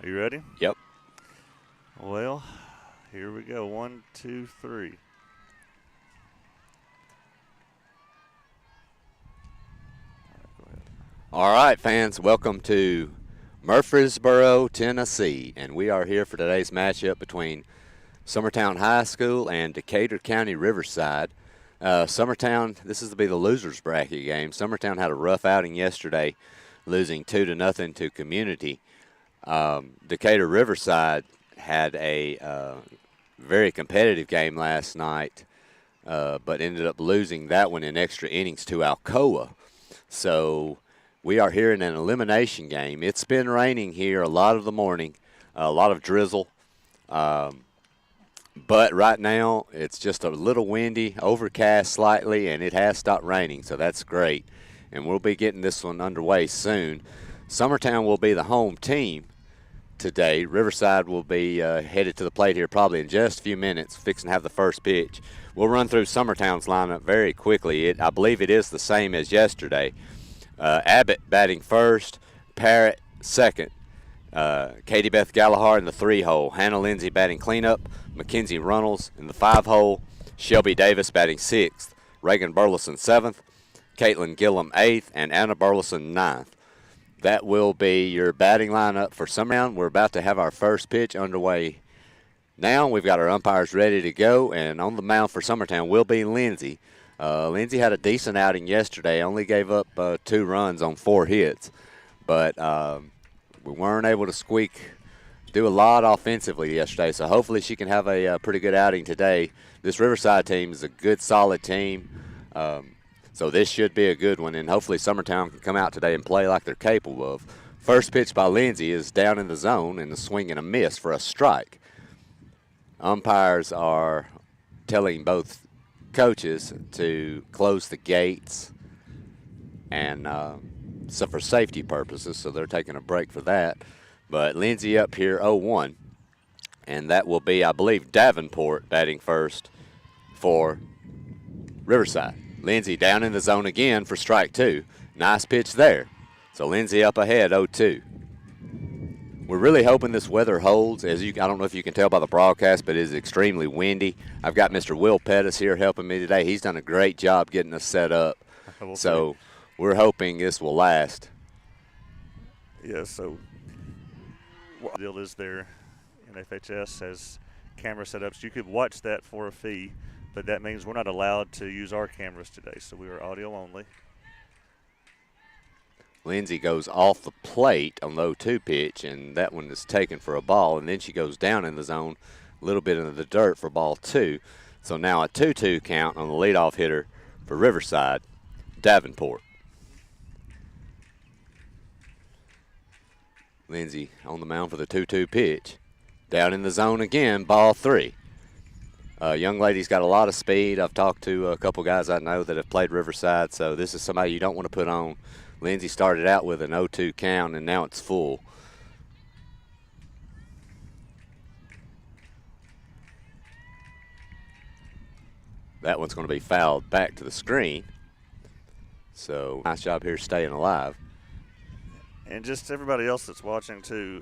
Are you ready? Yep. Well, here we go. 1, 2, 3. All right, fans, welcome to Murfreesboro, Tennessee, and we are here for today's matchup between Summertown High School and Decatur County Riverside. Summertown, this is to be the losers bracket game. Summertown had a rough outing yesterday, losing 2-0 to Community. Decatur Riverside had a very competitive game last night, but ended up losing that one in extra innings to Alcoa. So we are here in an elimination game. It's been raining here a lot of the morning, a lot of drizzle. But right now it's just a little windy, overcast slightly, and it has stopped raining, so that's great. And we'll be getting this one underway soon. Summertown will be the home team today. Riverside will be headed to the plate here probably in just a few minutes, fixing to have the first pitch. We'll run through Summertown's lineup very quickly. I believe it is the same as yesterday. Abbott batting first, Parrott second, Katie Beth Gallagher in the 3-hole, Hannah Lindsay batting cleanup, Mackenzie Runnels in the 5-hole, Shelby Davis batting 6th, Reagan Burleson 7th, Caitlin Gillum 8th, and Anna Burleson 9th. That will be your batting lineup for Summertown. We're about to have our first pitch underway now. We've got our umpires ready to go, and on the mound for Summertown will be Lindsay. Lindsay had a decent outing yesterday, only gave up 2 runs on 4 hits, but we weren't able to do a lot offensively yesterday, so hopefully she can have a pretty good outing today. This Riverside team is a good, solid team, so this should be a good one, and hopefully Summertown can come out today and play like they're capable of. First pitch by Lindsay is down in the zone and a swing and a miss for a strike. Umpires are telling both coaches to close the gates and so for safety purposes, so they're taking a break for that. But Lindsay up here 0-1, and that will be, I believe, Davenport batting first for Riverside. Lindsay down in the zone again for strike 2. Nice pitch there. So Lindsay up ahead 0-2. We're really hoping this weather holds. I don't know if you can tell by the broadcast, but it is extremely windy. I've got Mr. Will Pettis here helping me today. He's done a great job getting us set up. So we're hoping this will last. Yeah, so what deal is there in FHS has camera setups. You could watch that for a fee, but that means we're not allowed to use our cameras today, so we are audio only. Lindsay goes off the plate on the 0-2 pitch, and that one is taken for a ball, and then she goes down in the zone, a little bit into the dirt for ball 2. So now a 2-2 count on the leadoff hitter for Riverside, Davenport. Lindsay on the mound for the 2-2 pitch. Down in the zone again, ball 3. Young lady's got a lot of speed. I've talked to a couple guys I know that have played Riverside, so this is somebody you don't want to put on. Lindsay started out with an 0-2 count, and now it's full. That one's going to be fouled back to the screen. So nice job here staying alive. And just everybody else that's watching too,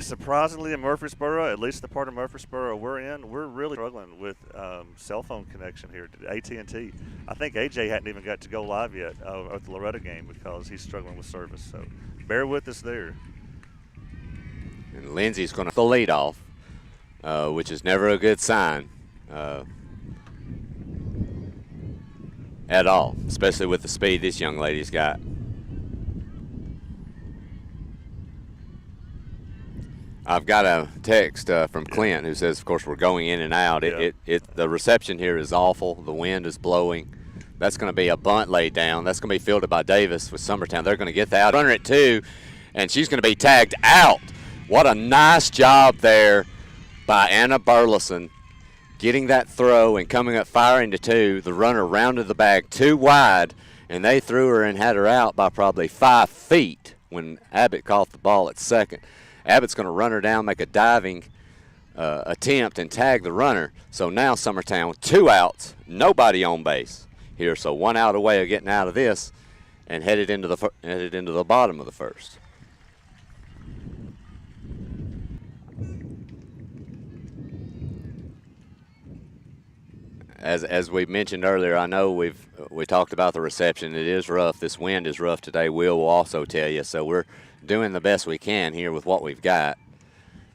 surprisingly in Murfreesboro, at least the part of Murfreesboro we're in, we're really struggling with cell phone connection here to AT&T. I think AJ hadn't even got to go live yet at the Loretta game because he's struggling with service. So bear with us there. And Lindsay's going to the leadoff, which is never a good sign at all, especially with the speed this young lady's got. I've got a text from Clint who says, of course, we're going in and out. The reception here is awful. The wind is blowing. That's going to be a bunt laid down. That's going to be fielded by Davis with Summertown. They're going to get the out runner at 2, and she's going to be tagged out. What a nice job there by Anna Burleson, getting that throw and coming up firing to 2. The runner rounded the bag 2 wide, and they threw her and had her out by probably 5 feet when Abbott caught the ball at second. Abbott's going to run her down, make a diving attempt, and tag the runner. So now Summertown with 2 outs, nobody on base here. So 1 out away of getting out of this and headed into the bottom of the first. as we mentioned earlier, I know we talked about the reception. It is rough. This wind is rough today. Will also tell you. So we're doing the best we can here with what we've got.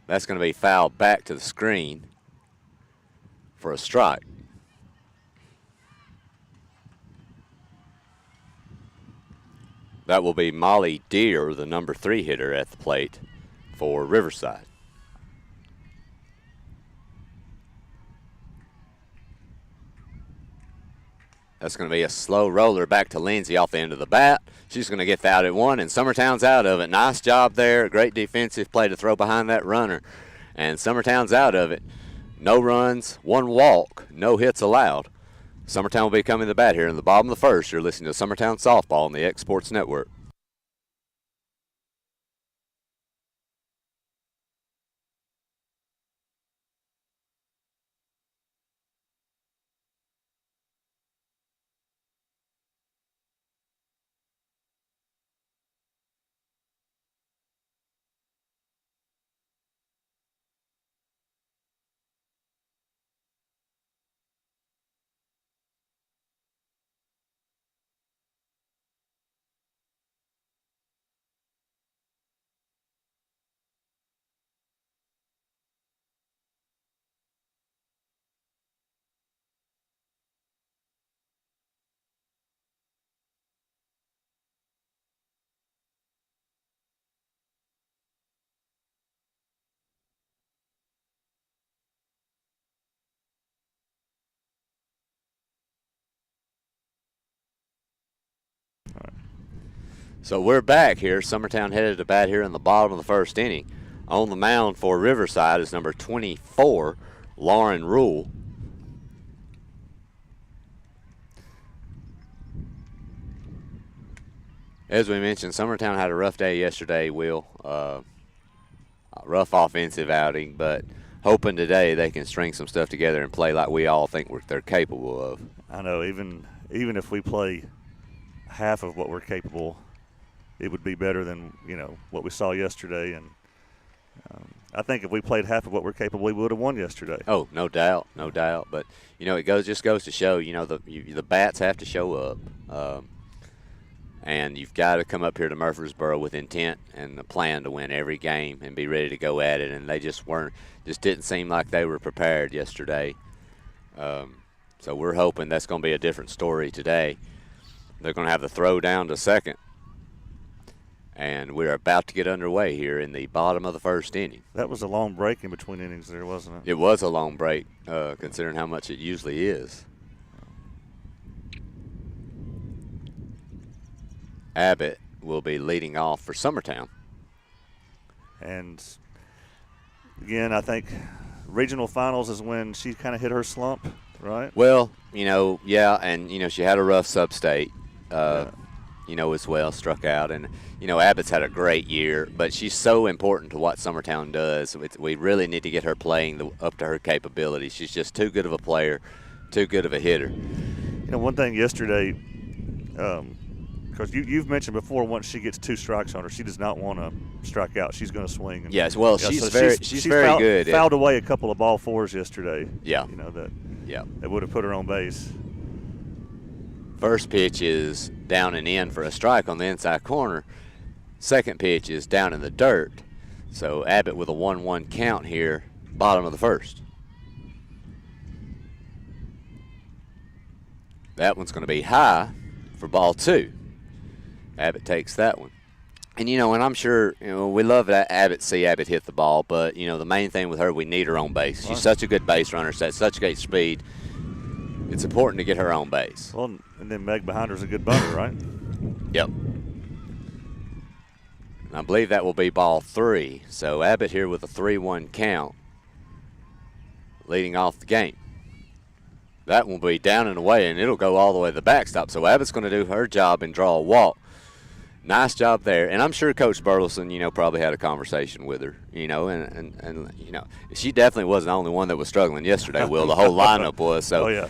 That's going to be fouled back to the screen for a strike. That will be Molly Deere, the number 3 hitter at the plate for Riverside. That's going to be a slow roller back to Lindsay off the end of the bat. She's going to get out at 1, and Summertown's out of it. Nice job there. Great defensive play to throw behind that runner. And Summertown's out of it. No runs, 1 walk, no hits allowed. Summertown will be coming to the bat here in the bottom of the first. You're listening to Summertown Softball on the X Sports Network. So we're back here. Summertown headed to bat here in the bottom of the first inning. On the mound for Riverside is number 24, Lauren Rule. As we mentioned, Summertown had a rough day yesterday, Will. A rough offensive outing, but hoping today they can string some stuff together and play like we all think they're capable of. I know, even if we play half of what we're capable, it would be better than, what we saw yesterday. And I think if we played half of what we're capable, we would have won yesterday. Oh, no doubt. But, it just goes to show, the bats have to show up. And you've got to come up here to Murfreesboro with intent and a plan to win every game and be ready to go at it. And they just didn't seem like they were prepared yesterday. So we're hoping that's going to be a different story today. They're going to have the throw down to second. And we're about to get underway here in the bottom of the first inning. That was a long break in between innings there, wasn't it? It was a long break, considering how much it usually is. Abbott will be leading off for Summertown. And, again, I think regional finals is when she kind of hit her slump, right? Well, yeah, and, she had a rough sub-state. As well, struck out. And, Abbott's had a great year, but she's so important to what Summertown does. We really need to get her playing up to her capabilities. She's just too good of a player, too good of a hitter. One thing yesterday, because you've mentioned before, once she gets 2 strikes on her, she does not want to strike out. She's going to swing. And, yes, well, she's very good. Fouled away a couple of ball 4s yesterday. Yeah. That would have put her on base. First pitch is down and in for a strike on the inside corner. Second pitch is down in the dirt. So Abbott with a 1-1 count here, bottom of the first. That one's going to be high for ball 2. Abbott takes that one. And, and I'm sure, we love that Abbott hit the ball, but, the main thing with her, we need her on base. She's such a good base runner, such great speed. It's important to get her on base. Well, and then Meg behind her is a good bunter, right? Yep. And I believe that will be ball 3. So Abbott here with a 3-1 count, leading off the game. That will be down and away, and it'll go all the way to the backstop. So Abbott's going to do her job and draw a walk. Nice job there. And I'm sure Coach Burleson, probably had a conversation with her, and she definitely wasn't the only one that was struggling yesterday, Will. The whole lineup was. So, oh, yeah.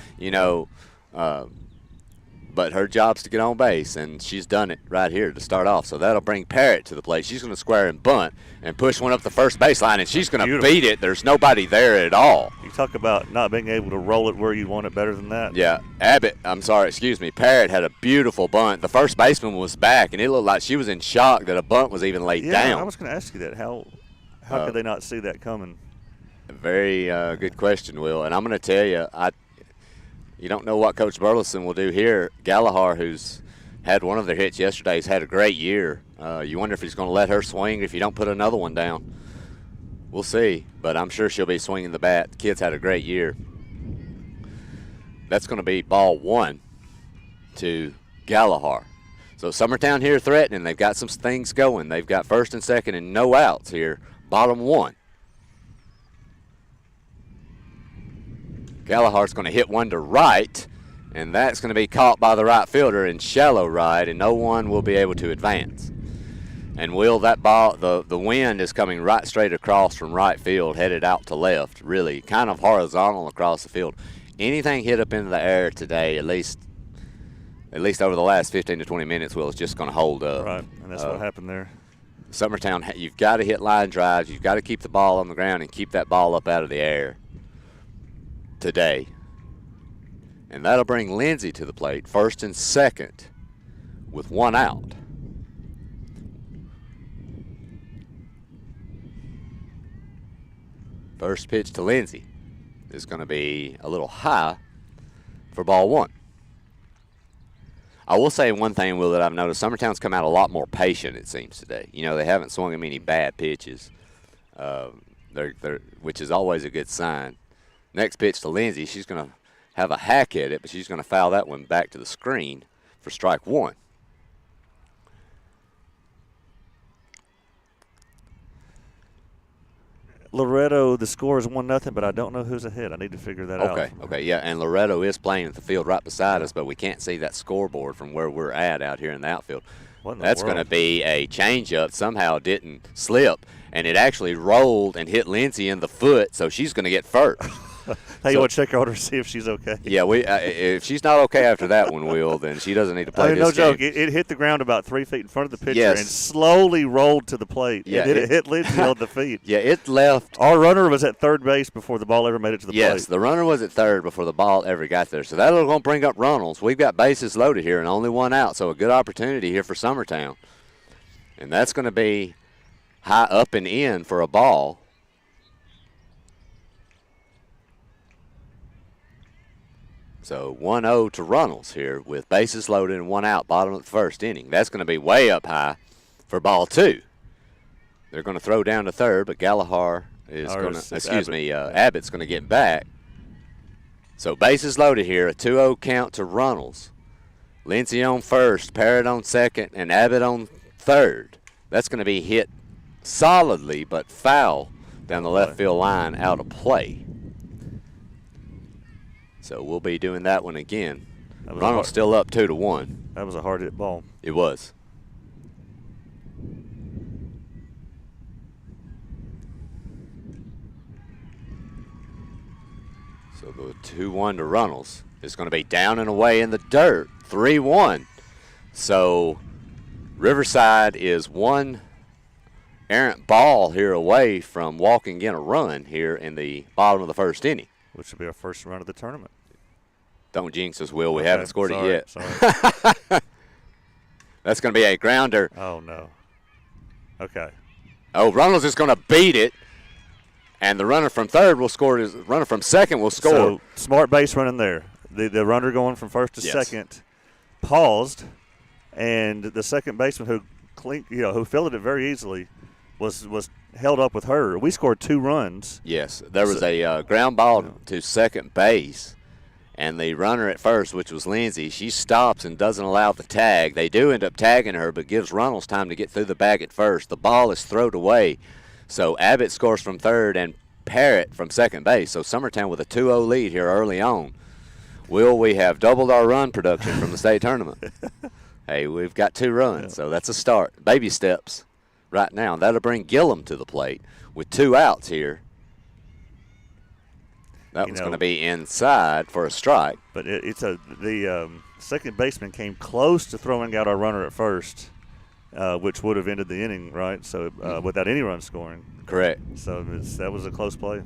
But her job's to get on base, and she's done it right here to start off. So that'll bring Parrott to the plate. She's going to square and bunt and push one up the first baseline, and she's going to beat it. There's nobody there at all. You talk about not being able to roll it where you want it better than that. Yeah, Parrott had a beautiful bunt. The first baseman was back, and it looked like she was in shock that a bunt was even laid down. Yeah, I was going to ask you that. How could they not see that coming? Very good question, Will. And I'm going to tell you, you don't know what Coach Burleson will do here. Gallagher, who's had one of their hits yesterday, has had a great year. You wonder if he's going to let her swing if you don't put another one down. We'll see, but I'm sure she'll be swinging the bat. The kid's had a great year. That's going to be ball 1 to Gallagher. So Summertown here threatening. They've got some things going. They've got first and second and no outs here. Bottom 1. Gallagher's going to hit one to right, and that's going to be caught by the right fielder in shallow right, and no one will be able to advance. And Will, that ball, the wind is coming right straight across from right field, headed out to left, really kind of horizontal across the field. Anything hit up into the air today, at least over the last 15 to 20 minutes, Will, is just going to hold up. Right, and that's what happened there. Summertown, you've got to hit line drives. You've got to keep the ball on the ground and keep that ball up out of the air today. And that'll bring Lindsay to the plate, first and second, with one out. First pitch to Lindsay is going to be a little high for ball 1. I will say one thing, Will, that I've noticed. Summertown's come out a lot more patient, it seems, today. You know, they haven't swung him any bad pitches, which is always a good sign. Next pitch to Lindsay, she's going to have a hack at it, but she's going to foul that one back to the screen for strike 1. Loretto, the score is 1-0, but I don't know who's ahead. I need to figure that out. Okay, yeah, and Loretto is playing at the field right beside us, but we can't see that scoreboard from where we're at out here in the outfield. That's going to be a changeup. Somehow didn't slip, and it actually rolled and hit Lindsay in the foot, so she's going to get first. Hey, you want to check her order to see if she's okay? Yeah, if she's not okay after that one, Will, then she doesn't need to play this game. No joke. It hit the ground about 3 feet in front of the pitcher and slowly rolled to the plate. Yeah, it hit Lindsay on the feet. Yeah, it left. Our runner was at third base before the ball ever made it to the plate. Yes, the runner was at third before the ball ever got there. So that'll going to bring up runnels. We've got bases loaded here and only one out, so a good opportunity here for Summertown. And that's going to be high up and in for a ball. So 1-0 to Runnels here with bases loaded and one out, bottom of the first inning. That's going to be way up high for ball 2. They're going to throw down to third, but Gallagher is going to, Abbott's going to get back. So bases loaded here, a 2-0 count to Runnels. Lindsay on first, Parrott on second, and Abbott on third. That's going to be hit solidly but foul down the left field line out of play. So we'll be doing that one again. Ronald's still up 2-1. That was a hard hit ball. It was. So the 2-1 to Runnels is going to be down and away in the dirt, 3-1. So Riverside is one errant ball here away from walking in a run here in the bottom of the first inning. Which will be our first run of the tournament. Don't jinx us, Will. We haven't scored it yet. Sorry. That's going to be a grounder. Oh, no. Okay. Oh, Runnels is going to beat it, and the runner from third will score. Runner from second will score. So smart base running there. The runner going from first to second paused, and the second baseman who fielded it very easily was held up with her. We scored 2 runs. Yes, there was a ground ball to second base, and the runner at first, which was Lindsay, she stops and doesn't allow the tag. They do end up tagging her, but gives Runnels time to get through the bag at first. The ball is thrown away, so Abbott scores from third and Parrott from second base. So Summertown with a 2-0 lead here early on. We have doubled our run production from the state tournament. Hey, we've got 2 runs, so that's a start. Baby steps right now. That'll bring Gillum to the plate with 2 outs here. That one's going to be inside for a strike. But the second baseman came close to throwing out our runner at first, which would have ended the inning, right? So without any run scoring. Correct. So that was a close play.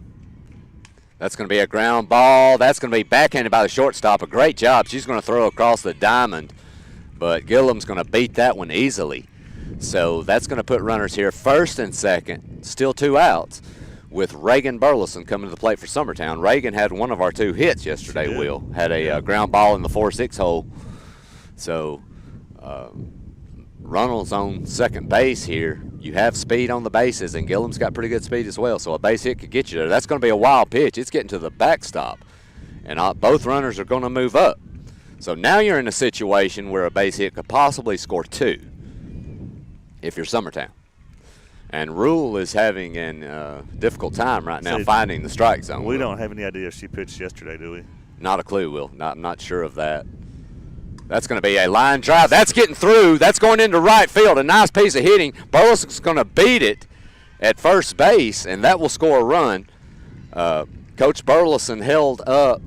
That's going to be a ground ball. That's going to be backhanded by the shortstop. A great job. She's going to throw across the diamond, but Gillum's going to beat that one easily. So that's going to put runners here first and second, still 2 outs, with Reagan Burleson coming to the plate for Summertown. Reagan had one of our 2 hits yesterday, Will. Had a ground ball in the 4-6 hole. So Runnels on second base here. You have speed on the bases, and Gillum's got pretty good speed as well, so a base hit could get you there. That's going to be a wild pitch. It's getting to the backstop, and both runners are going to move up. So now you're in a situation where a base hit could possibly score 2 if you're Summertown. And Rule is having a difficult time right now finding the strike zone. We don't have any idea if she pitched yesterday, do we? Not a clue, Will. I'm not sure of that. That's going to be a line drive. That's getting through. That's going into right field. A nice piece of hitting. Burleson's going to beat it at first base, and that will score a run. Coach Burleson held up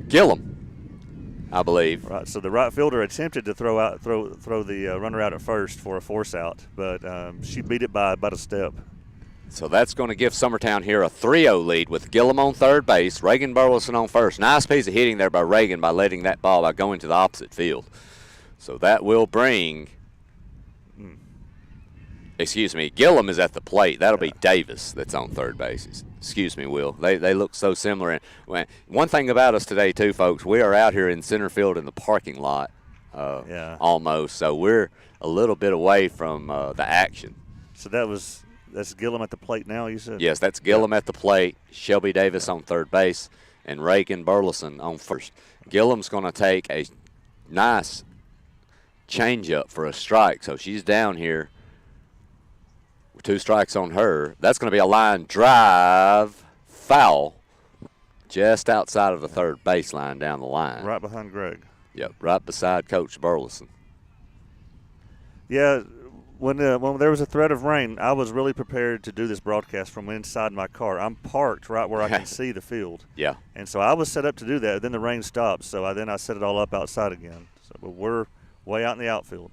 Gillum, I believe. Right. So the right fielder attempted to throw the runner out at first for a force out, but she beat it by about a step. So that's going to give Summertown here a 3-0 lead with Gillum on third base, Reagan Burleson on first. Nice piece of hitting there by Reagan by letting that ball by going to the opposite field. So that will bring, Gillum is at the plate. That'll be Davis that's on third base. Excuse me, Will. They look so similar. And one thing about us today, too, folks, we are out here in center field in the parking lot almost. So we're a little bit away from the action. So that's Gillum at the plate now, you said? Yes, that's Gillum at the plate, Shelby Davis on third base, and Reagan Burleson on first. Gillum's going to take a nice changeup for a strike, so she's down here with 2 strikes on her. That's going to be a line drive foul just outside of the third baseline down the line. Right behind Greg. Yep, right beside Coach Burleson. Yeah. When there was a threat of rain, I was really prepared to do this broadcast from inside my car. I'm parked right where I can see the field. Yeah. And so I was set up to do that. Then the rain stopped, so I set it all up outside again. But we're way out in the outfield.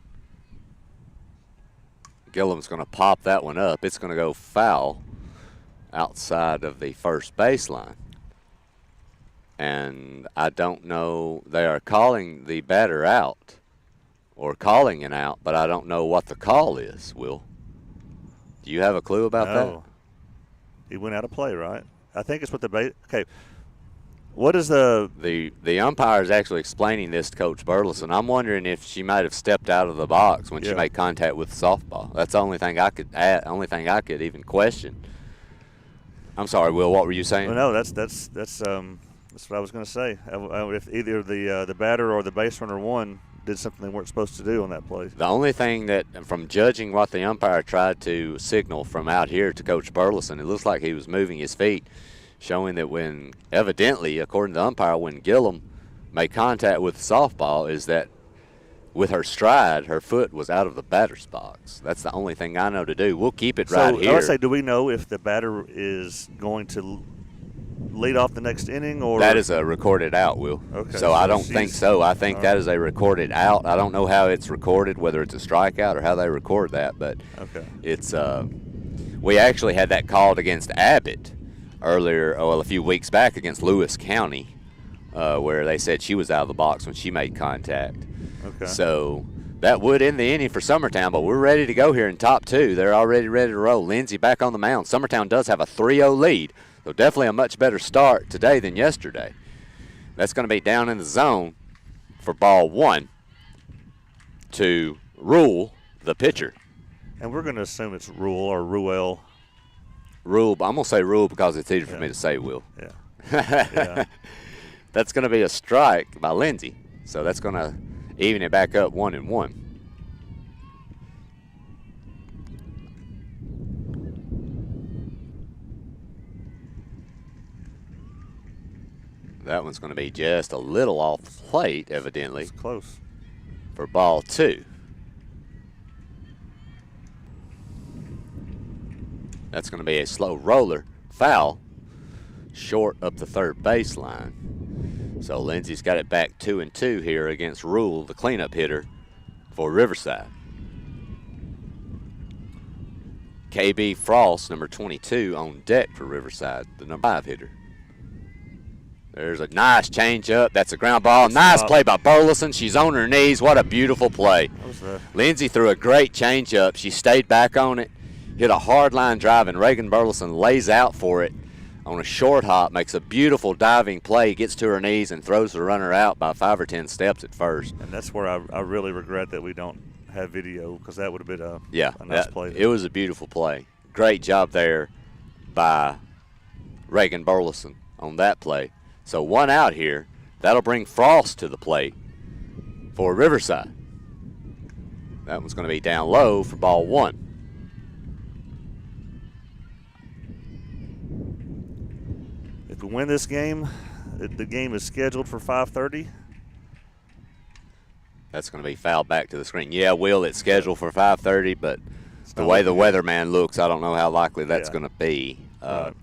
Gillum's going to pop that one up. It's going to go foul outside of the first baseline. And I don't know. They are calling the batter out. Or calling it out, but I don't know what the call is, Will. Do you have a clue about that? He went out of play, right? I think it's what the base. Okay. What is the umpire is actually explaining this to Coach Burleson. I'm wondering if she might have stepped out of the box when she made contact with the softball. That's the only thing I could add, only thing I could even question. I'm sorry, Will. What were you saying? Well, no, that's what I was going to say. If either the batter or the base runner won, did something they weren't supposed to do on that play. The only thing that, from judging what the umpire tried to signal from out here to Coach Burleson, it looks like he was moving his feet, showing that when, evidently, according to the umpire, when Gillum made contact with the softball, is that with her stride, her foot was out of the batter's box. That's the only thing I know to do. We'll keep it right here. I would say, do we know if the batter is going to lead off the next inning, or that is a recorded out, Will. Okay. So I don't think so. I think that is a recorded out. I don't know how it's recorded, whether it's a strikeout or how they record that, but it's we actually had that called against Abbott earlier, a few weeks back against Lewis County, where they said she was out of the box when she made contact. Okay. So that would end the inning for Summertown, but we're ready to go here in top 2. They're already ready to roll. Lindsay back on the mound. Summertown does have a 3-0 lead. So definitely a much better start today than yesterday. That's going to be down in the zone for ball 1 to Rule, the pitcher. And we're going to assume it's Rule or Ruel. Rule, I'm going to say Rule because it's easier for me to say, Will. Yeah. That's going to be a strike by Lindsay. So that's going to even it back up 1-1. That one's going to be just a little off the plate, evidently. It's close. For ball 2. That's going to be a slow roller. Foul. short up the third baseline. So Lindsay's got it back 2-2 here against Rule, the cleanup hitter for Riverside. KB Frost, number 22, on deck for Riverside, the number 5 hitter. There's a nice changeup. That's a ground ball. Nice play by Burleson. She's on her knees. What a beautiful play. Lindsay threw a great changeup. She stayed back on it, hit a hard line drive, and Reagan Burleson lays out for it on a short hop, makes a beautiful diving play, gets to her knees, and throws the runner out by 5 or 10 steps at first. And that's where I really regret that we don't have video, because that would have been a nice play. It was a beautiful play. Great job there by Reagan Burleson on that play. So 1 out here. That'll bring Frost to the plate for Riverside. That one's going to be down low for ball 1. If we win this game, the game is scheduled for 5:30. That's going to be fouled back to the screen. Yeah, Will, it's scheduled for 5:30, but the way the weatherman looks, I don't know how likely that's going to be. Right.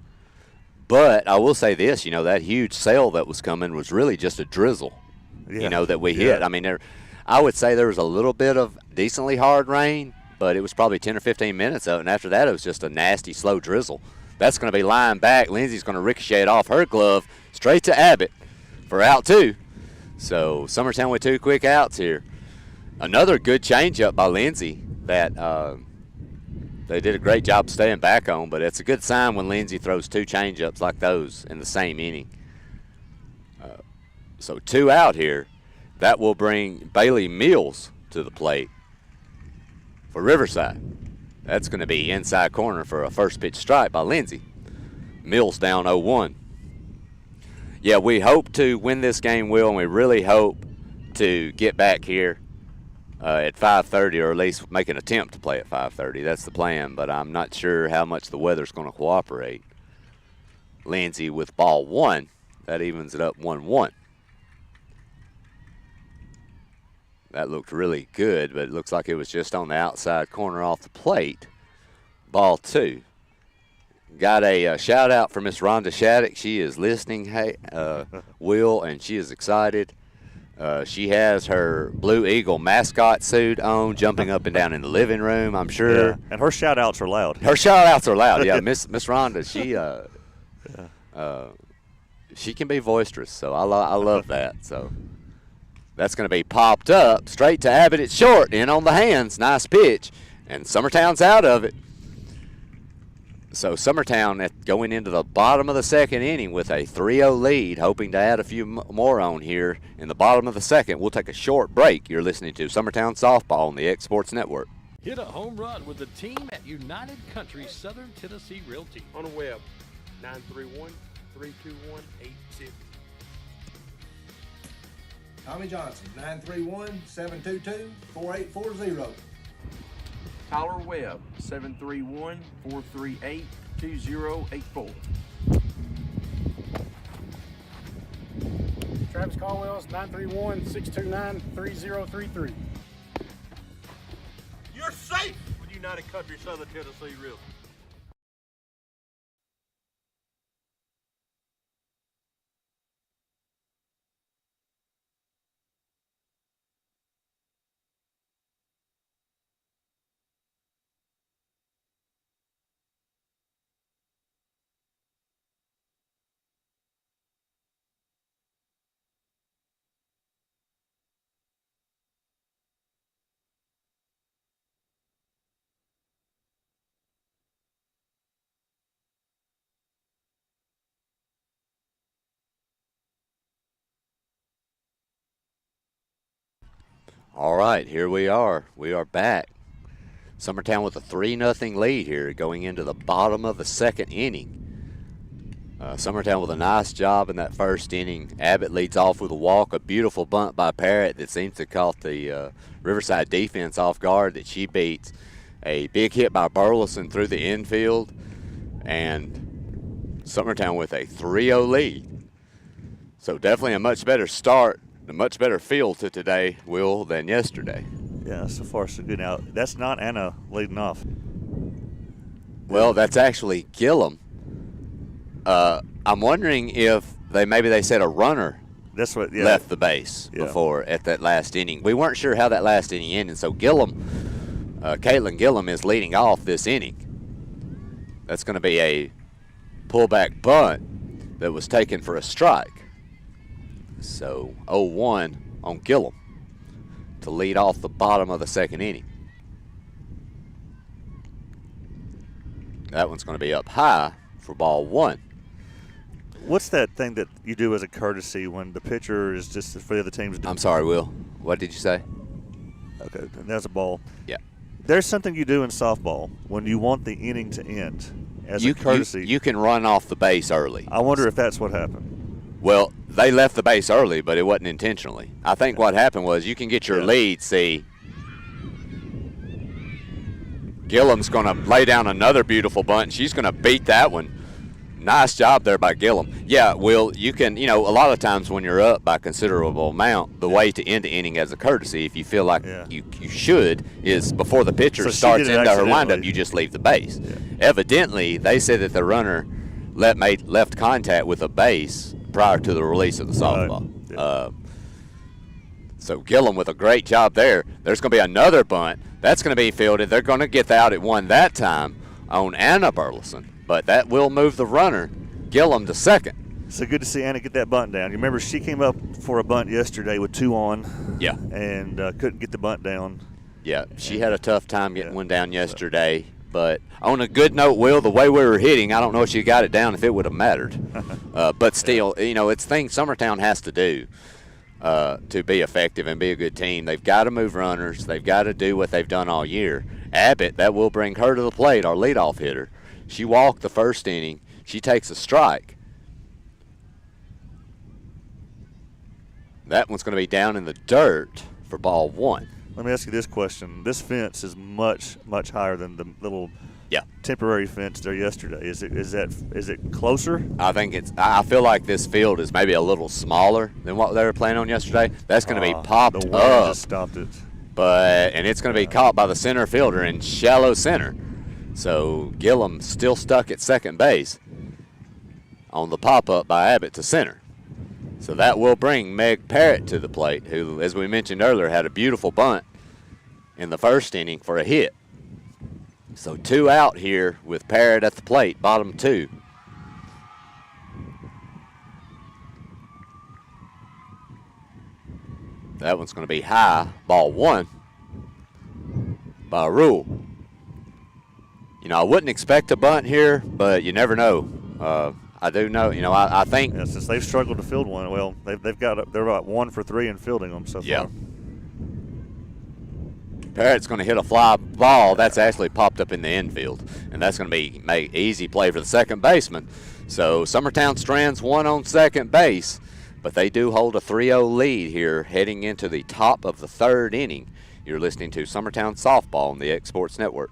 But I will say this, that huge sail that was coming was really just a drizzle, that we hit. I mean, I would say there was a little bit of decently hard rain, but it was probably 10 or 15 minutes of it, and after that it was just a nasty, slow drizzle. That's going to be lying back. Lindsay's going to ricochet it off her glove straight to Abbott for out 2. So Summertown with 2 quick outs here. Another good changeup by Lindsay that they did a great job staying back on, but it's a good sign when Lindsay throws 2 changeups like those in the same inning. So 2 out here. That will bring Bailey Mills to the plate for Riverside. That's going to be inside corner for a first pitch strike by Lindsay. Mills down 0-1. Yeah, we hope to win this game, Will, and we really hope to get back here at 5:30, or at least make an attempt to play at 5:30. That's the plan, but I'm not sure how much the weather's going to cooperate. Lindsay with ball 1. That evens it up 1-1. That looked really good, but it looks like it was just on the outside corner off the plate. Ball 2. Got a shout out for Miss Rhonda Shattuck. She is listening, Will, and she is excited. She has her Blue Eagle mascot suit on, jumping up and down in the living room, I'm sure. Yeah, and her shout outs are loud. Her shout outs are loud, yeah. Miss Rhonda, she can be boisterous, so I love that. So that's going to be popped up straight to Abbott. It's short, in on the hands. Nice pitch, and Summertown's out of it. So Summertown going into the bottom of the second inning with a 3-0 lead, hoping to add a few more on here in the bottom of the second. We'll take a short break. You're listening to Summertown Softball on the X Sports Network. Hit a home run with the team at United Country Southern Tennessee Realty. On the web, 931-321-80. Tommy Johnson, 931-722-4840. Tyler Webb, 731-438-2084. Travis Caldwell's 931-629-3033. You're safe with United Country Southern Tennessee Realty. All right, here we are. We are back. Summertown with a 3-0 lead here going into the bottom of the second inning. Summertown with a nice job in that first inning. Abbott leads off with a walk, a beautiful bunt by Parrott that seems to caught the Riverside defense off guard that she beats. A big hit by Burleson through the infield, and Summertown with a 3-0 lead. So definitely a much better start, a much better feel to today, Will, than yesterday. Yeah, so far so good. Now, that's not Anna leading off. Well, that's actually Gillum. I'm wondering if maybe they said a runner That's what. Yeah. left the base Yeah. before at that last inning. We weren't sure how that last inning ended, so Caitlin Gillum is leading off this inning. That's going to be a pullback bunt that was taken for a strike. So 0-1 on Gillum to lead off the bottom of the second inning. That one's going to be up high for ball one. What's that thing that you do as a courtesy when the pitcher is just for the other teams? I'm sorry, Will. What did you say? Okay, that's a ball. Yeah. There's something you do in softball when you want the inning to end as a courtesy. You can run off the base early. I wonder if that's what happened. Well, they left the base early, but it wasn't intentionally. I think what happened was you can get your lead, see. Gillum's going to lay down another beautiful bunt. She's going to beat that one. Nice job there by Gillum. Yeah, Will, you can, a lot of times when you're up by a considerable amount, the way to end the inning as a courtesy, if you feel like you should, is before the pitcher starts into her windup, you just leave the base. Yeah. Evidently, they said that the runner left contact with a base prior to the release of the softball. Yeah. So Gillum with a great job there. There's going to be another bunt. That's going to be fielded. They're going to get out at one that time on Anna Burleson. But that will move the runner, Gillum, to second. So good to see Anna get that bunt down. You remember she came up for a bunt yesterday with 2 on. Yeah. And couldn't get the bunt down. Yeah, she had a tough time getting one down yesterday. But on a good note, Will, the way we were hitting, I don't know if she got it down if it would have mattered. But still, it's things Summertown has to do to be effective and be a good team. They've got to move runners. They've got to do what they've done all year. Abbott, that will bring her to the plate, our leadoff hitter. She walked the first inning. She takes a strike. That one's going to be down in the dirt for ball one. Let me ask you this question. This fence is much, much higher than the little temporary fence there yesterday. Is it closer? I feel like this field is maybe a little smaller than what they were playing on yesterday. That's going to be popped the wind up. Just stopped it. And it's going to be caught by the center fielder in shallow center. So Gillum still stuck at second base on the pop-up by Abbott to center. So that will bring Meg Parrott to the plate, who, as we mentioned earlier, had a beautiful bunt in the first inning for a hit. So 2 out here with Parrott at the plate, bottom 2. That one's going to be high, ball 1 by Rule. I wouldn't expect a bunt here, but you never know. I do know, I think. Yeah, since they've struggled to field one, well, they're about 1 for 3 in fielding them so far. Yeah. Parrott's going to hit a fly ball. That's actually popped up in the infield, and that's going to be an easy play for the second baseman. So Summertown strands 1 on second base, but they do hold a 3-0 lead here heading into the top of the third inning. You're listening to Summertown Softball on the X Sports Network.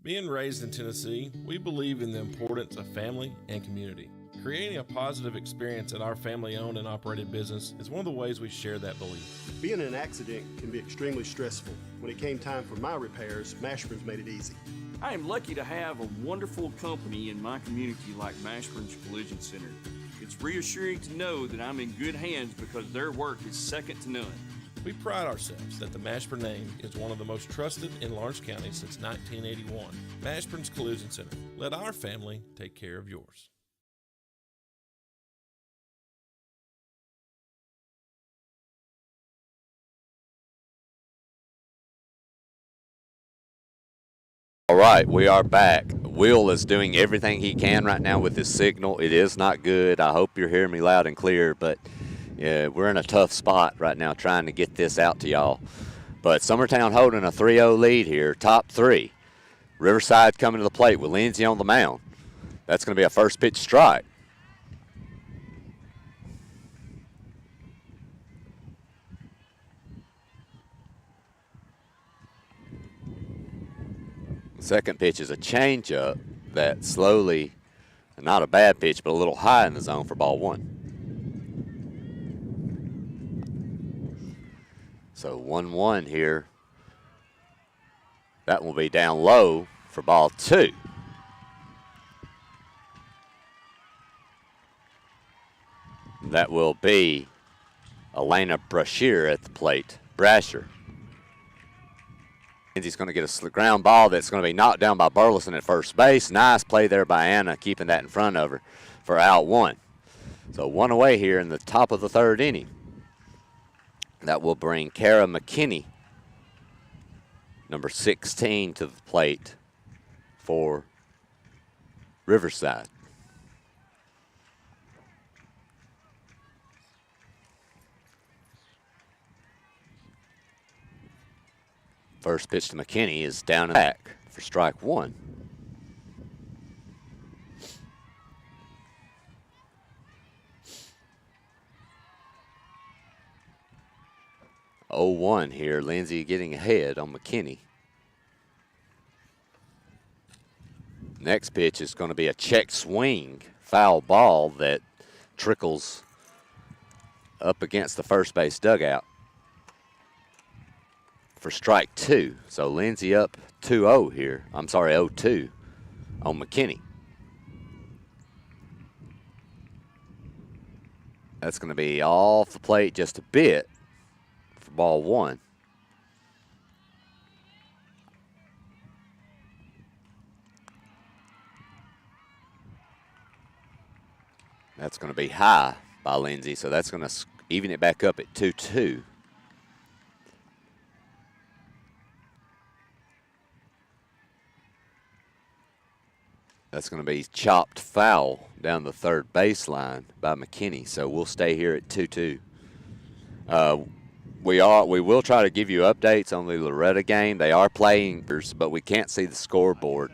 Being raised in Tennessee, we believe in the importance of family and community. Creating a positive experience at our family-owned and operated business is one of the ways we share that belief. Being in an accident can be extremely stressful. When it came time for my repairs, Mashburn's made it easy. I am lucky to have a wonderful company in my community like Mashburn's Collision Center. It's reassuring to know that I'm in good hands because their work is second to none. We pride ourselves that the Mashburn name is one of the most trusted in Lawrence County since 1981. Mashburn's Collision Center. Let our family take care of yours. All right, we are back. Will is doing everything he can right now with his signal. It is not good. I hope you're hearing me loud and clear, but we're in a tough spot right now trying to get this out to y'all. But Summertown holding a 3-0 lead here, top 3. Riverside coming to the plate with Lindsay on the mound. That's going to be a first pitch strike. Second pitch is a changeup that slowly, not a bad pitch, but a little high in the zone for ball 1. So 1-1 here. That will be down low for ball 2. That will be Elena Brashear at the plate. Brasher. He's going to get a ground ball that's going to be knocked down by Burleson at first base. Nice play there by Anna, keeping that in front of her for out 1. So 1 away here in the top of the 3rd inning. That will bring Kara McKinney, number 16, to the plate for Riverside. First pitch to McKinney is down and back for strike 1. Oh, 1 here. Lindsay getting ahead on McKinney. Next pitch is going to be a check swing, foul ball that trickles up against the first base dugout for strike 2. So Lindsay up 2-0 here. I'm sorry, 0-2 on McKinney. That's going to be off the plate just a bit for ball 1. That's going to be high by Lindsay, so that's going to even it back up at 2-2. That's going to be chopped foul down the third baseline by McKinney, so we'll stay here at 2-2. We will try to give you updates on the Loretta game. They are playing, but we can't see the scoreboard.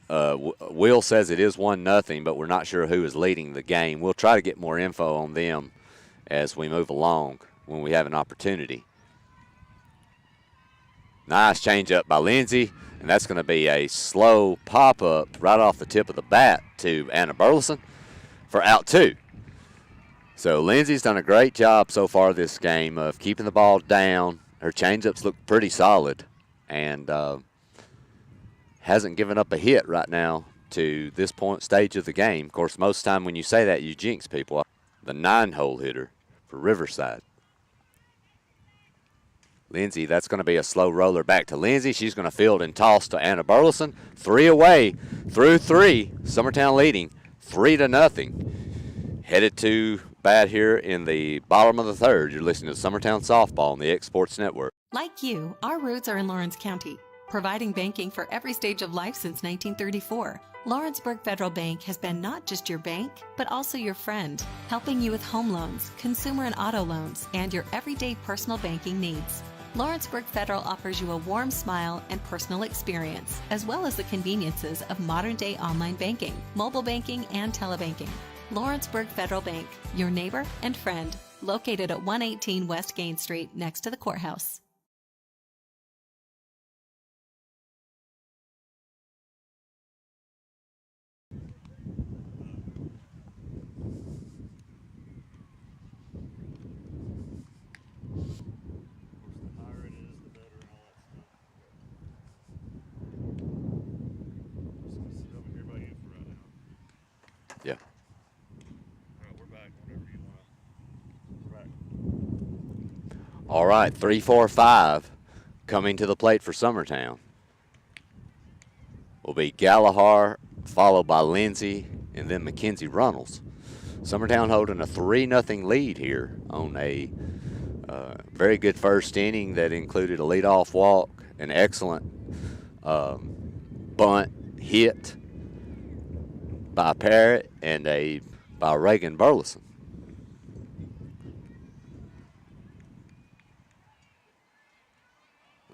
Will says it is 1-0, but we're not sure who is leading the game. We'll try to get more info on them as we move along when we have an opportunity. Nice changeup by Lindsay, and that's going to be a slow pop-up right off the tip of the bat to Anna Burleson for out 2. So Lindsay's done a great job so far this game of keeping the ball down. Her changeups look pretty solid, and hasn't given up a hit right now to this stage of the game. Of course, most time when you say that, you jinx people. The 9-hole hitter for Riverside. Lindsay, that's going to be a slow roller back to Lindsay. She's going to field and toss to Anna Burleson. 3 away through 3. Summertown leading 3-0. Headed to bat here in the bottom of the 3rd. You're listening to Summertown Softball on the X Sports Network. Like you, our roots are in Lawrence County, providing banking for every stage of life since 1934. Lawrenceburg Federal Bank has been not just your bank, but also your friend, helping you with home loans, consumer and auto loans, and your everyday personal banking needs. Lawrenceburg Federal offers you a warm smile and personal experience, as well as the conveniences of modern-day online banking, mobile banking, and telebanking. Lawrenceburg Federal Bank, your neighbor and friend, located at 118 West Gain Street next to the courthouse. Yeah. All right, 3-4-5 coming to the plate for Summertown will be Gallagher, followed by Lindsay, and then Mackenzie Runnels. Summertown holding a 3-0 lead here on a very good first inning that included a leadoff walk, an excellent bunt hit by Parrott, and by Reagan Burleson.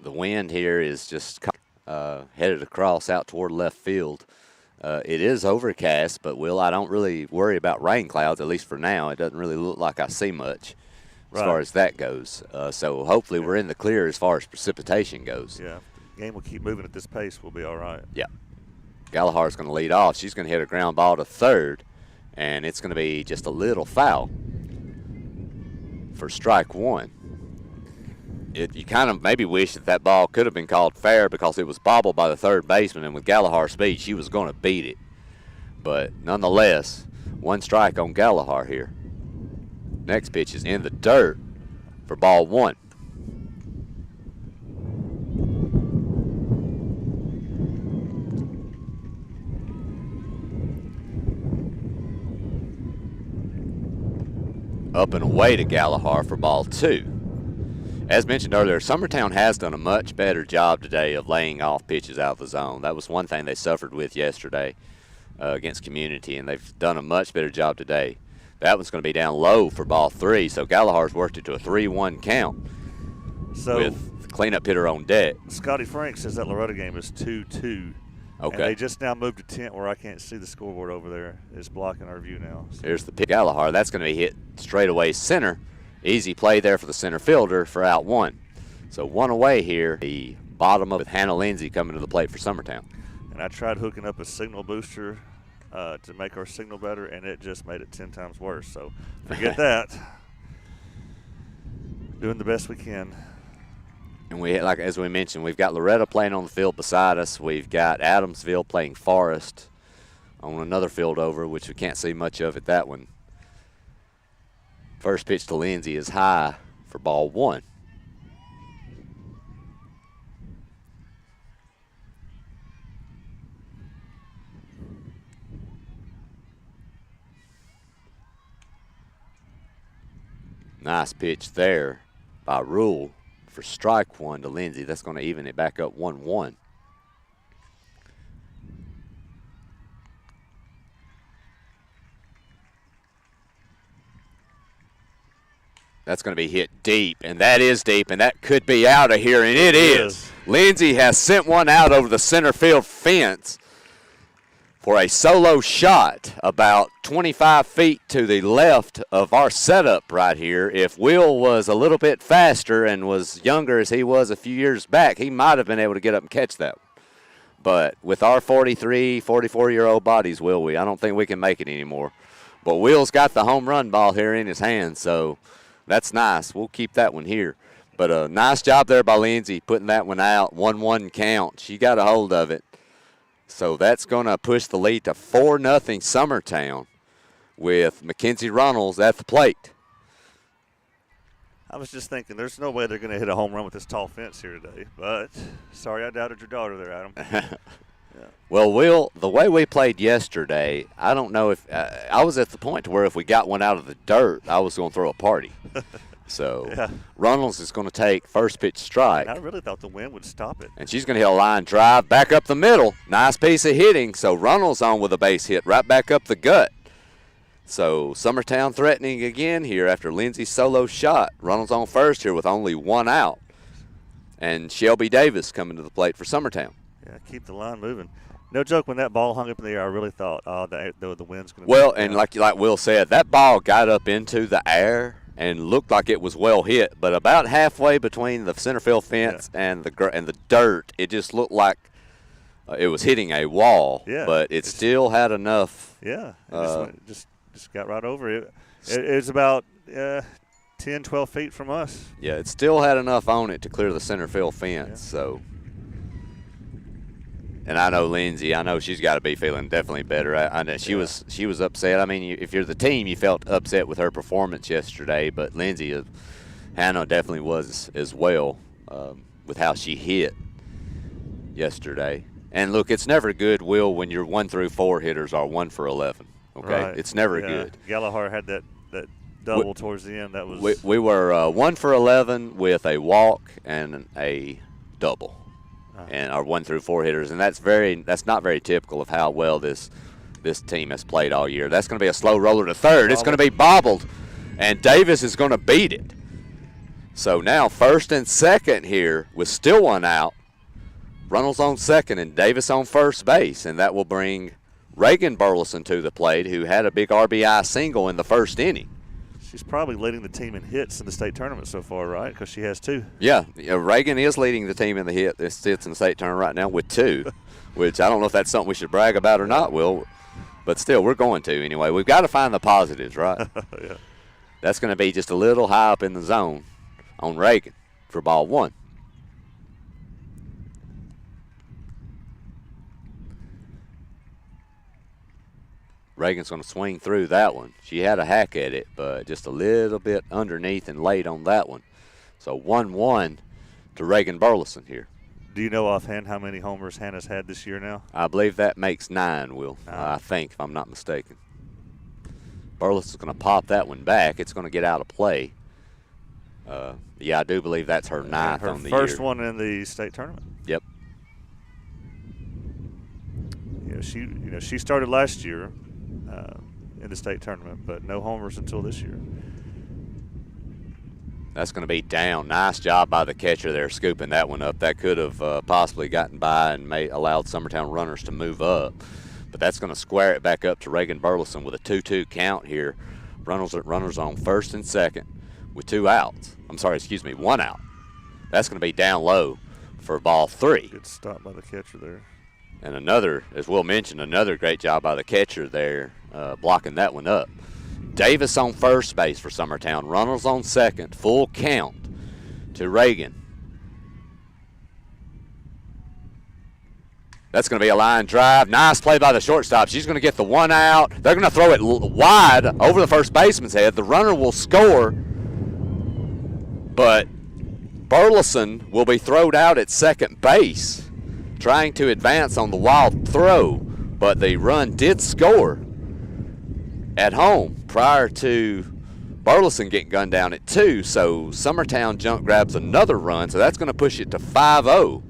The wind here is just headed across out toward left field. It is overcast, but I don't really worry about rain clouds, at least for now. It doesn't really look like I see much as far as that goes. So hopefully we're in the clear as far as precipitation goes. Yeah, the game will keep moving at this pace. We'll be all right. Yeah. Gallagher's going to lead off. She's going to hit a ground ball to third, and it's going to be just a little foul for strike 1. you kind of maybe wish that ball could have been called fair because it was bobbled by the third baseman, and with Gallagher's speed, she was going to beat it. But nonetheless, 1 strike on Gallagher here. Next pitch is in the dirt for ball 1. Up and away to Gallagher for ball 2. As mentioned earlier, Summertown has done a much better job today of laying off pitches out of the zone. That was one thing they suffered with yesterday against Community, and they've done a much better job today. That one's going to be down low for ball 3, so Gallagher's worked it to a 3-1 count with the cleanup hitter on deck. Scotty Frank says that Loretta game is 2-2. Okay. And they just now moved to tent where I can't see the scoreboard over there. It's blocking our view now. So. Here's the pitch. Gallagher. That's going to be hit straight away center. Easy play there for the center fielder for out 1. So 1 away here. The bottom of with Hannah Lindsay coming to the plate for Summertown. And I tried hooking up a signal booster to make our signal better, and it just made it 10 times worse. So forget that. Doing the best we can. And we, like as we mentioned, we've got Loretta playing on the field beside us. We've got Adamsville playing Forest on another field over, which we can't see much of at that one. First pitch to Lindsay is high for ball 1. Nice pitch there by Rule for strike 1 to Lindsay. That's going to even it back up 1-1. That's going to be hit deep, and that is deep, and that could be out of here, and it is. Lindsay has sent one out over the center field fence for a solo shot about 25 feet to the left of our setup right here. If Will was a little bit faster and was younger as he was a few years back, he might have been able to get up and catch that one. But with our 43, 44-year-old bodies, will we? I don't think we can make it anymore. But Will's got the home run ball here in his hand, so that's nice. We'll keep that one here. But a nice job there by Lindsay putting that one out. 1-1 count. She got a hold of it. So that's going to push the lead to 4-0 Summertown with Mackenzie Runnels at the plate. I was just thinking there's no way they're going to hit a home run with this tall fence here today. But sorry I doubted your daughter there, Adam. Yeah. Well, Will, the way we played yesterday, I don't know if I was at the point to where if we got one out of the dirt, I was going to throw a party. So yeah. Runnels is going to take first pitch strike. And I really thought the wind would stop it. And she's going to hit a line drive back up the middle. Nice piece of hitting. So Runnels on with a base hit right back up the gut. So Summertown threatening again here after Lindsay's solo shot. Runnels on first here with only 1 out. And Shelby Davis coming to the plate for Summertown. Yeah, keep the line moving. No joke, when that ball hung up in the air, I really thought, the wind's going to Well, and like Will said, that ball got up into the air and looked like it was well hit, but about halfway between the center field fence and the dirt, it just looked like it was hitting a wall. Yeah, but it still had enough. Yeah, it just got right over it. It was about 10, 12 feet from us. Yeah, it still had enough on it to clear the center field fence. Yeah. So, and I know Lindsay, she's got to be feeling definitely better. I know she was upset. I mean, if you're the team, you felt upset with her performance yesterday, but Lindsay, Hannah definitely was as well with how she hit yesterday. And look, it's never good, Will, when your 1 through 4 hitters are 1 for 11. Okay, right. It's never good. Gallagher had that double towards the end. That was we were 1 for 11 with a walk and a double. And our 1 through 4 hitters, and that's not very typical of how well this team has played all year. That's going to be a slow roller to third. It's going to be bobbled, and Davis is going to beat it. So now first and second here with still 1 out. Runnels on second and Davis on first base, and that will bring Reagan Burleson to the plate, who had a big RBI single in the first inning. She's probably leading the team in hits in the state tournament so far, right? Because she has 2. Yeah, Reagan is leading the team in the hits in the state tournament right now with 2, which I don't know if that's something we should brag about or not, Will. But still, we're going to anyway. We've got to find the positives, right? Yeah. That's going to be just a little high up in the zone on Reagan. for ball 1. Reagan's going to swing through that one. She had a hack at it, but just a little bit underneath and late on that one. So 1-1 to Reagan Burleson here. Do you know offhand how many homers Hannah's had this year now? I believe that makes 9, Will. I think, if I'm not mistaken. Burleson's going to pop that one back. It's going to get out of play. Yeah, I do believe that's her 9th on the year. Her first one in the state tournament. Yep. She started last year in the state tournament, but no homers until this year. That's going to be down. Nice job by the catcher there, scooping that one up. That could have possibly gotten by and allowed Summertown runners to move up. But that's going to square it back up to Reagan Burleson with a 2-2 count here. Runners on first and second with 2 outs. I'm sorry, excuse me, 1 out. That's going to be down low for ball 3. Good stop by the catcher there. And another, as Will mentioned, another great job by the catcher there, blocking that one up. Davis on first base for Summertown. Runners on second. Full count to Reagan. That's going to be a line drive. Nice play by the shortstop. She's going to get the 1 out. They're going to throw it wide over the first baseman's head. The runner will score, but Burleson will be thrown out at second base, trying to advance on the wild throw, but the run did score at home prior to Burleson getting gunned down at 2, so Summertown jump grabs another run, so that's going to push it to 5-0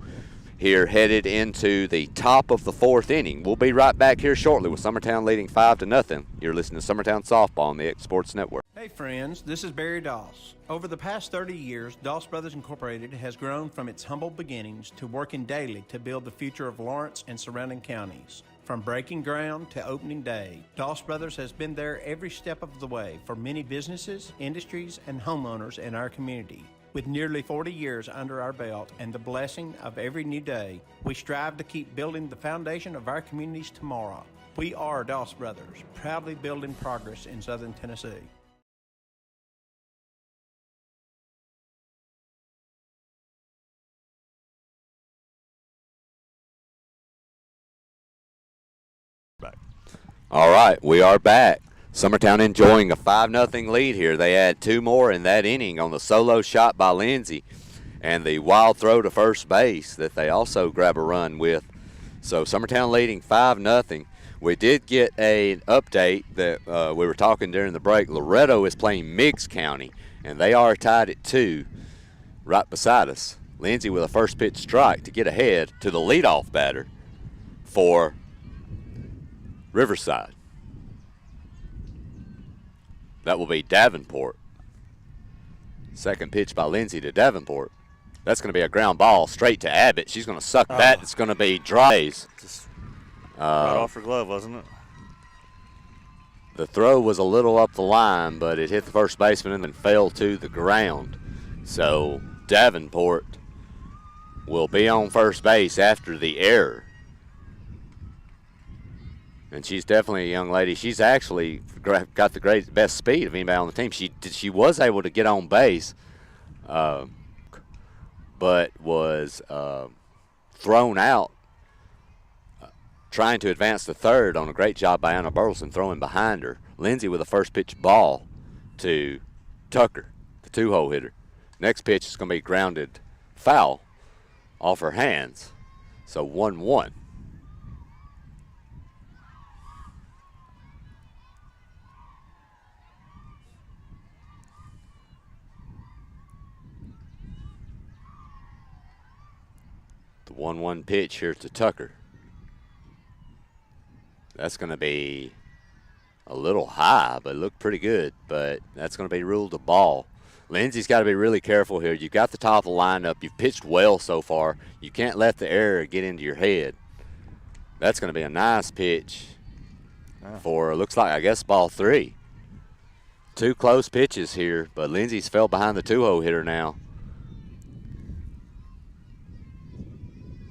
here headed into the top of the 4th inning. We'll be right back here shortly with Summertown leading 5-0. You're listening to Summertown Softball on the X Sports Network. Hey friends, this is Barry Doss. Over the past 30 years, Doss Brothers Incorporated has grown from its humble beginnings to working daily to build the future of Lawrence and surrounding counties. From breaking ground to opening day, Doss Brothers has been there every step of the way for many businesses, industries, and homeowners in our community. With nearly 40 years under our belt and the blessing of every new day, we strive to keep building the foundation of our community's tomorrow. We are Doss Brothers, proudly building progress in Southern Tennessee. All right, we are back. Summertown enjoying a 5-0 lead here. They had 2 more in that inning on the solo shot by Lindsay and the wild throw to first base that they also grab a run with. So Summertown leading 5-0. We did get an update that we were talking during the break. Loretto is playing Meigs County, and they are tied at 2 right beside us. Lindsay with a first pitch strike to get ahead to the leadoff batter for Riverside. That will be Davenport. Second pitch by Lindsay to Davenport. That's going to be a ground ball straight to Abbott. She's going to suck that. It's going to be Dries. Right off her glove, wasn't it? The throw was a little up the line, but it hit the first baseman and then fell to the ground. So Davenport will be on first base after the error. And she's definitely a young lady. She's actually got the best speed of anybody on the team. She was able to get on base, but was thrown out trying to advance to third on a great job by Anna Burleson throwing behind her. Lindsay with a first pitch ball to Tucker, the 2-hole hitter. Next pitch is going to be grounded foul off her hands. So 1-1. The 1-1 pitch here to Tucker. That's going to be a little high, but it looked pretty good. But that's going to be ruled a ball. Lindsay's got to be really careful here. You've got the top of the lineup. You've pitched well so far. You can't let the error get into your head. That's going to be a nice pitch for, looks like, I guess, ball 3. 2 close pitches here, but Lindsay's fell behind the 2-hole hitter now.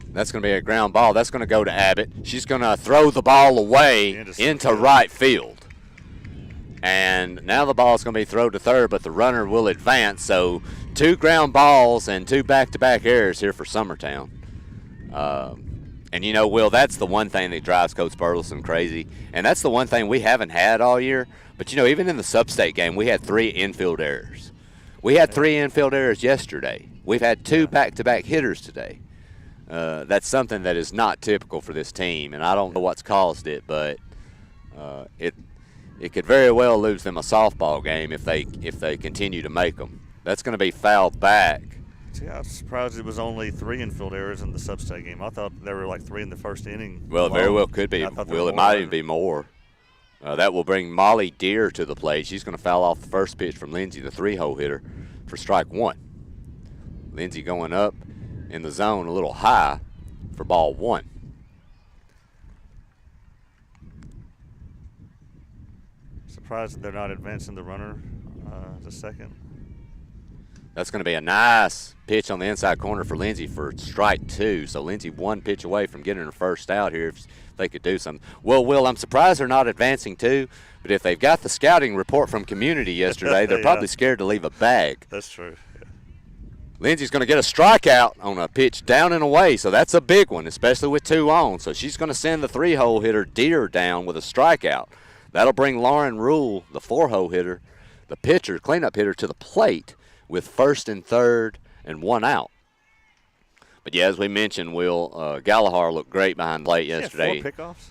That's going to be a ground ball. That's going to go to Abbott. She's going to throw the ball away into right field. And now the ball is going to be thrown to third, but the runner will advance. So 2 ground balls and 2 back-to-back errors here for Summertown. And, you know, Will, that's the one thing that drives Coach Burleson crazy. And that's the one thing we haven't had all year. But, you know, even in the sub-state game, we had 3 infield errors. We had 3 infield errors yesterday. We've had 2 back-to-back hitters today. That's something that is not typical for this team, and I don't know what's caused it, but it could very well lose them a softball game if they continue to make them. That's going to be fouled back. See, I was surprised it was only 3 infield errors in the sub-state game. I thought there were like 3 in the first inning. Well, it very well could be. Will, it might even be more. That will bring Molly Deere to the plate. She's going to foul off the first pitch from Lindsay, the 3-hole hitter, for strike 1. Lindsay going up in the zone a little high for ball 1. Surprised that they're not advancing the runner the second. That's going to be a nice pitch on the inside corner for Lindsay for strike 2. So Lindsay 1 pitch away from getting her first out here if they could do something. Well, Will, I'm surprised they're not advancing too, but if they've got the scouting report from community yesterday, they're probably scared to leave a bag. That's true. Lindsay's going to get a strikeout on a pitch down and away, so that's a big one, especially with 2 on. So she's going to send the 3-hole hitter Deere down with a strikeout. That'll bring Lauren Rule, the 4-hole hitter, the pitcher, cleanup hitter, to the plate with first and third and 1 out. But, yeah, as we mentioned, Will, Gallagher looked great behind the plate yesterday. 4 pickoffs?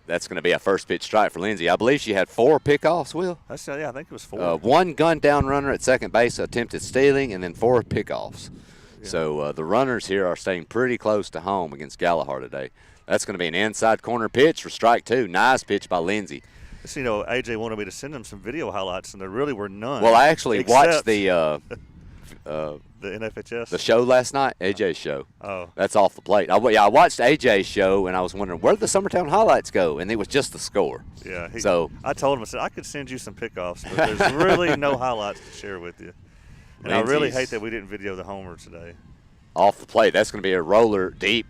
That's going to be a first pitch strike for Lindsay. I believe she had 4 pickoffs, Will. I think it was 4. 1 gun down runner at second base, attempted stealing, and then 4 pickoffs. Yeah. So the runners here are staying pretty close to home against Gallagher today. That's going to be an inside corner pitch for strike 2. Nice pitch by Lindsay. You know, AJ wanted me to send him some video highlights, and there really were none. Well, I actually watched the NFHS? The show last night, AJ's show. Oh. That's off the plate. I watched AJ's show, and I was wondering, where did the Summertown highlights go? And it was just the score. Yeah. So I told him, I said, I could send you some pickoffs, but there's really no highlights to share with you. And I really hate that we didn't video the homer today. Off the plate, that's going to be a roller deep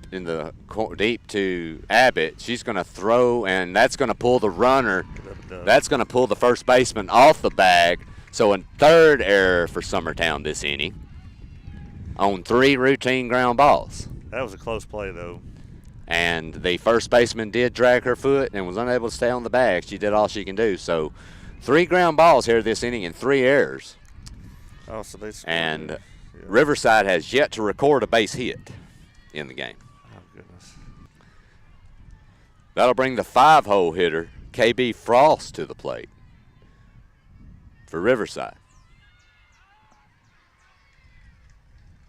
to Abbott. She's going to throw, and that's going to pull the runner. That's going to pull the first baseman off the bag. So a third error for Summertown this inning on 3 routine ground balls. That was a close play, though. And the first baseman did drag her foot and was unable to stay on the bag. She did all she can do. So 3 ground balls here this inning and 3 errors. Oh, so they scored. And Yeah. Riverside has yet to record a base hit in the game. Oh, goodness. That'll bring the 5-hole hitter, KB Frost, to the plate for Riverside.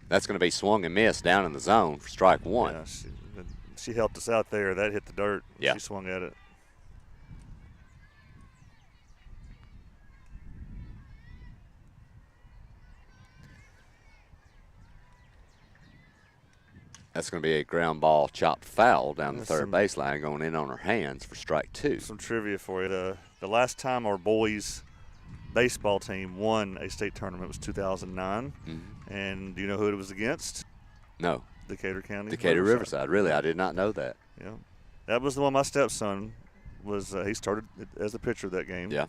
That's going to be swung and missed down in the zone for strike 1. Yeah, she helped us out there. That hit the dirt. Yeah. She swung at it. That's going to be a ground ball chopped foul down the third baseline, going in on her hands for strike 2. Some trivia for you. The last time our boys baseball team won a state tournament was 2009. Mm-hmm. And do you know who it was against? No. Decatur County. Decatur Riverside. Really, I did not know that. Yeah. That was the one my stepson was. He started as the pitcher that game. Yeah.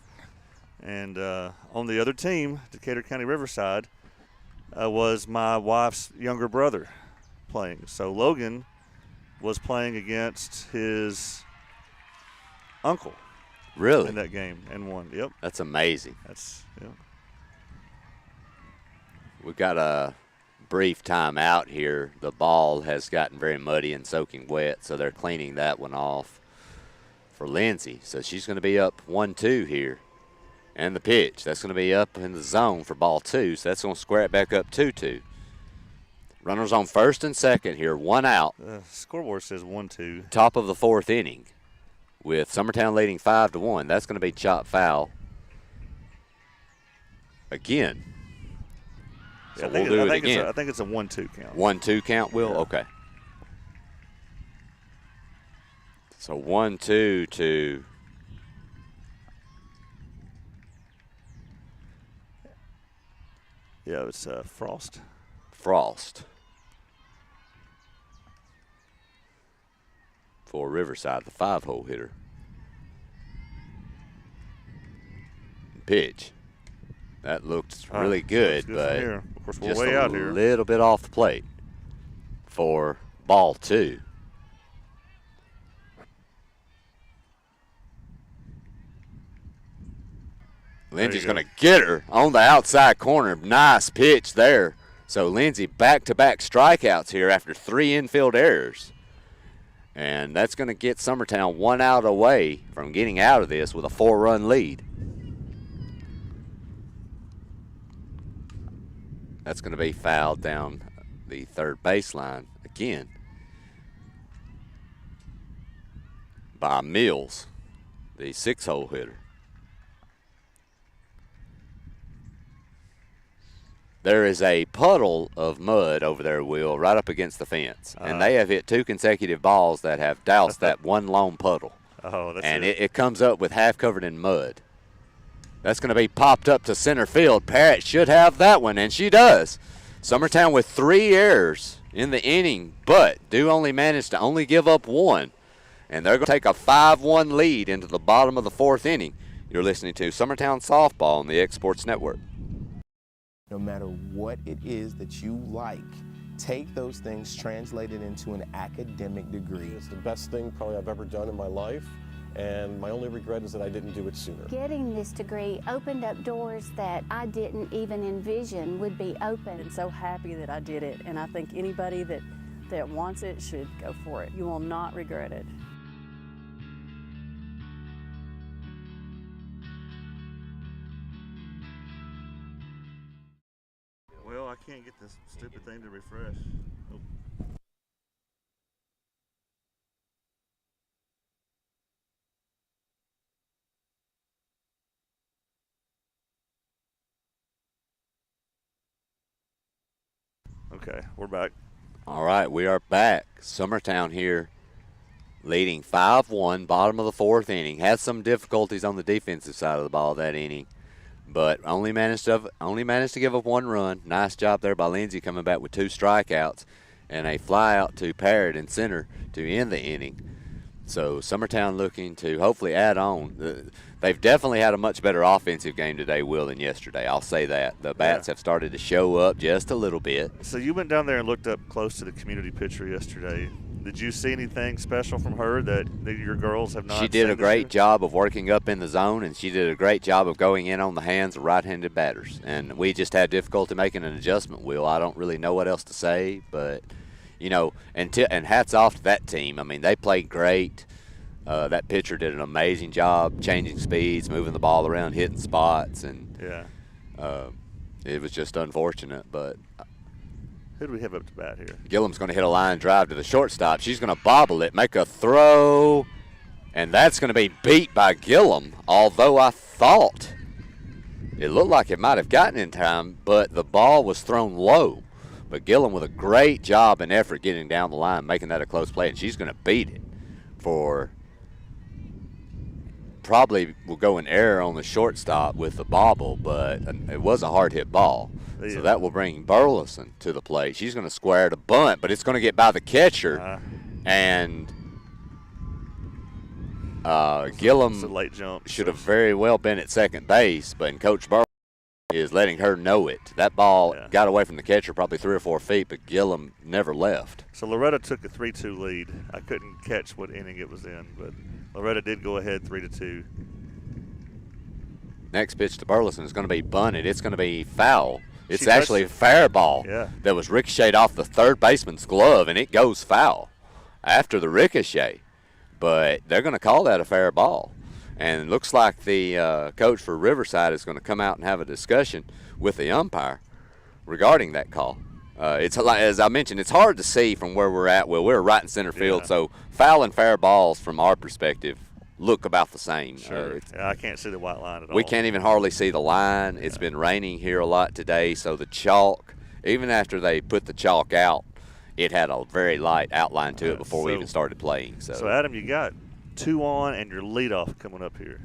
And on the other team, Decatur County Riverside, was my wife's younger brother playing. So Logan was playing against his uncle. Really? In that game and won. Yep. That's amazing. Yeah. We've got a brief time out here. The ball has gotten very muddy and soaking wet, so they're cleaning that one off for Lindsay. So she's going to be up 1-2 here. And the pitch, that's going to be up in the zone for ball 2, so that's going to square it back up 2-2. Runners on first and second here, 1 out. Scoreboard says 1-2. Top of the 4th inning with Summertown leading 5-1. That's going to be chopped foul again. So we'll do it again. I think it's a 1-2 count. 1-2 count, Will? Yeah. Okay. So 1-2 to Yeah, it's Frost. Frost for Riverside, the 5-hole hitter. Pitch. That looked really good, good but here. Of course, we're just way a out here. little bit off the plate for ball 2. Lindsey's going to get her on the outside corner. Nice pitch there. So Lindsey back-to-back strikeouts here after 3 infield errors. And that's going to get Summertown 1 out away from getting out of this with a 4-run lead. That's going to be fouled down the third baseline again by Mills, the 6-hole hitter. There is a puddle of mud over there, Will, right up against the fence. And they have hit 2 consecutive balls that have doused that one lone puddle. Oh, that's and it comes up with half covered in mud. That's going to be popped up to center field. Parrott should have that one, and she does. Summertown with 3 errors in the inning, but do only manage to only give up 1. And they're going to take a 5-1 lead into the bottom of the 4th inning. You're listening to Summertown Softball on the X Sports Network. No matter what it is that you like, take those things, translate it into an academic degree. It's the best thing probably I've ever done in my life, and my only regret is that I didn't do it sooner. Getting this degree opened up doors that I didn't even envision would be open. I'm so happy that I did it, and I think anybody that wants it should go for it. You will not regret it. Well, I can't get this stupid thing to refresh. Oh. Okay, we're back. All right, we are back. Summertown here leading 5-1, bottom of the 4th inning. Had some difficulties on the defensive side of the ball that inning, but only managed to give up 1 run. Nice job there by Lindsey coming back with 2 strikeouts and a fly out to Parrott in center to end the inning. So Summertown looking to hopefully add on. They've definitely had a much better offensive game today, Will, than yesterday. I'll say that. The bats have started to show up just a little bit. So you went down there and looked up close to the community pitcher yesterday. Did you see anything special from her that your girls have not seen? She did a great job of working up in the zone, and she did a great job of going in on the hands of right-handed batters. And we just had difficulty making an adjustment, Will. I don't really know what else to say, but, you know, and hats off to that team. I mean, they played great. That pitcher did an amazing job changing speeds, moving the ball around, hitting spots, and it was just unfortunate. But who do we have up to bat here? Gillum's going to hit a line drive to the shortstop. She's going to bobble it, make a throw, and that's going to be beat by Gillum, although I thought it looked like it might have gotten in time, but the ball was thrown low. But Gillum with a great job and effort getting down the line, making that a close play, and she's going to beat it for probably will go in error on the shortstop with the bobble, but it was a hard-hit ball. Yeah. So that will bring Burleson to the plate. She's going to square the bunt, but it's going to get by the catcher. And Gillum late jump, should have very well been at second base, but Coach Burleson is letting her know it. That ball got away from the catcher probably 3 or 4 feet, but Gillum never left. So Loretta took a 3-2 lead. I couldn't catch what inning it was in, but Loretta did go ahead 3-2. Next pitch to Burleson is going to be bunted. It's going to be foul. It's actually a fair ball that was ricocheted off the third baseman's glove, and it goes foul after the ricochet. But they're going to call that a fair ball. And it looks like the coach for Riverside is going to come out and have a discussion with the umpire regarding that call. It's as I mentioned, it's hard to see from where we're at. Well, we're right in center field, so foul and fair balls from our perspective look about the same. Sure. I can't see the white line at all. We can't even hardly see the line. It's been raining here a lot today, so the chalk, even after they put the chalk out, it had a very light outline to it before we even started playing. So Adam, you got 2 on and your leadoff coming up here.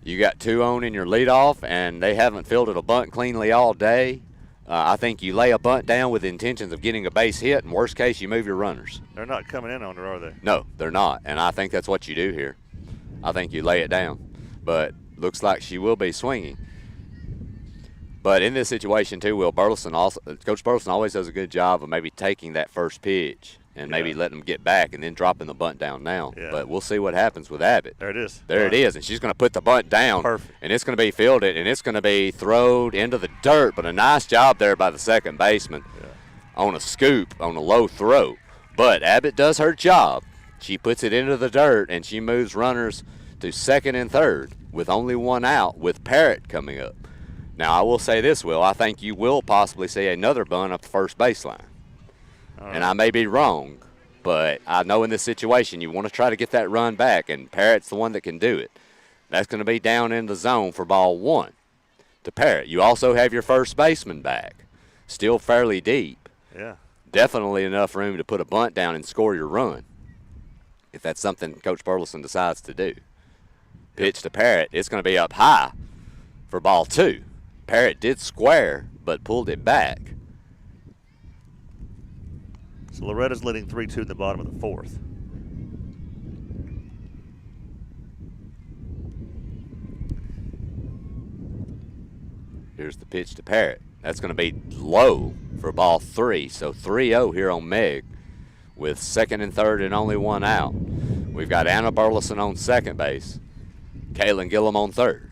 You got 2 on in your leadoff, and they haven't fielded a bunt cleanly all day. I think you lay a bunt down with intentions of getting a base hit, and worst case, you move your runners. They're not coming in on her, are they? No, they're not, and I think that's what you do here. I think you lay it down, but looks like she will be swinging. But in this situation too, Coach Burleson always does a good job of maybe taking that first pitch and maybe letting them get back and then dropping the bunt down now. Yeah. But we'll see what happens with Abbott. There it is. There it is, and she's going to put the bunt down. Perfect. And it's going to be fielded, and it's going to be throwed into the dirt. But a nice job there by the second baseman on a scoop, on a low throw. But Abbott does her job. She puts it into the dirt, and she moves runners to second and third with only one out with Parrott coming up. Now, I will say this, Will. I think you will possibly see another bunt up the first baseline. And I may be wrong, but I know in this situation you want to try to get that run back, and Parrott's the one that can do it. That's going to be down in the zone for ball one to Parrott. You also have your first baseman back, still fairly deep. Yeah. Definitely enough room to put a bunt down and score your run if that's something Coach Burleson decides to do. Pitch to Parrott. It's going to be up high for ball two. Parrott did square, but pulled it back. So Loretta's leading 3-2 in the bottom of the fourth. Here's the pitch to Parrott. That's going to be low for ball three. So 3-0 here on Meg with second and third and only one out. We've got Anna Burleson on second base. Kaylin Gillum on third.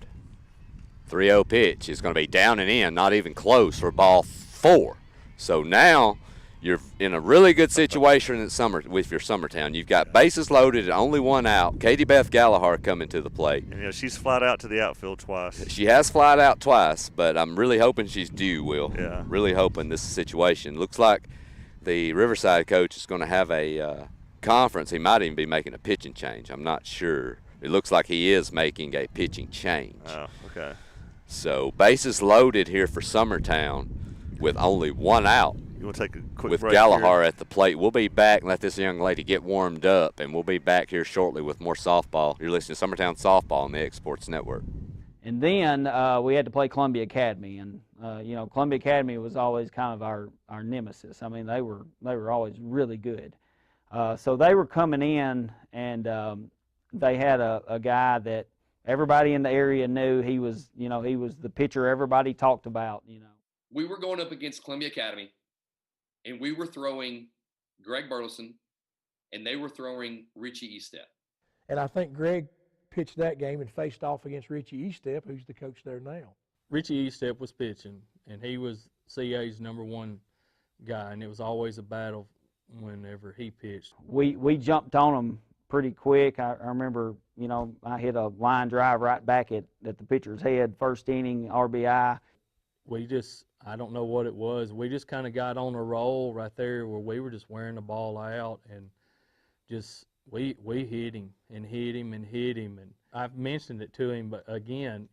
3-0 pitch is going to be down and in, not even close for ball four. So now you're in a really good situation with your Summertown. You've got bases loaded and only one out. Katie Beth Gallagher coming to the plate. And, she's flied out to the outfield twice. She has flied out twice, but I'm really hoping she's due, Will. Yeah. Really hoping this situation. Looks like the Riverside coach is going to have a conference. He might even be making a pitching change. I'm not sure. It looks like he is making a pitching change. Oh, okay. So bases loaded here for Summertown with only one out. You want to take a quick with break Gallagher here? at the plate. We'll be back and let this young lady get warmed up, and we'll be back here shortly with more softball. You're listening to Summertown Softball on the X Sports Network. And then we had to play Columbia Academy, and Columbia Academy was always kind of our nemesis. I mean, they were always really good. So they were coming in, and they had a guy that everybody in the area knew. He was the pitcher everybody talked about. We were going up against Columbia Academy, and we were throwing Greg Burleson, and they were throwing Richie Estep. And I think Greg pitched that game and faced off against Richie Estep, who's the coach there now. Richie Estep was pitching, and he was CA's #1 guy, and it was always a battle whenever he pitched. We jumped on him pretty quick. I remember, I hit a line drive right back at the pitcher's head, first inning, RBI. I don't know what it was. We just kind of got on a roll right there where we were just wearing the ball out, and just we hit him and hit him and hit him. And I've mentioned it to him, but again,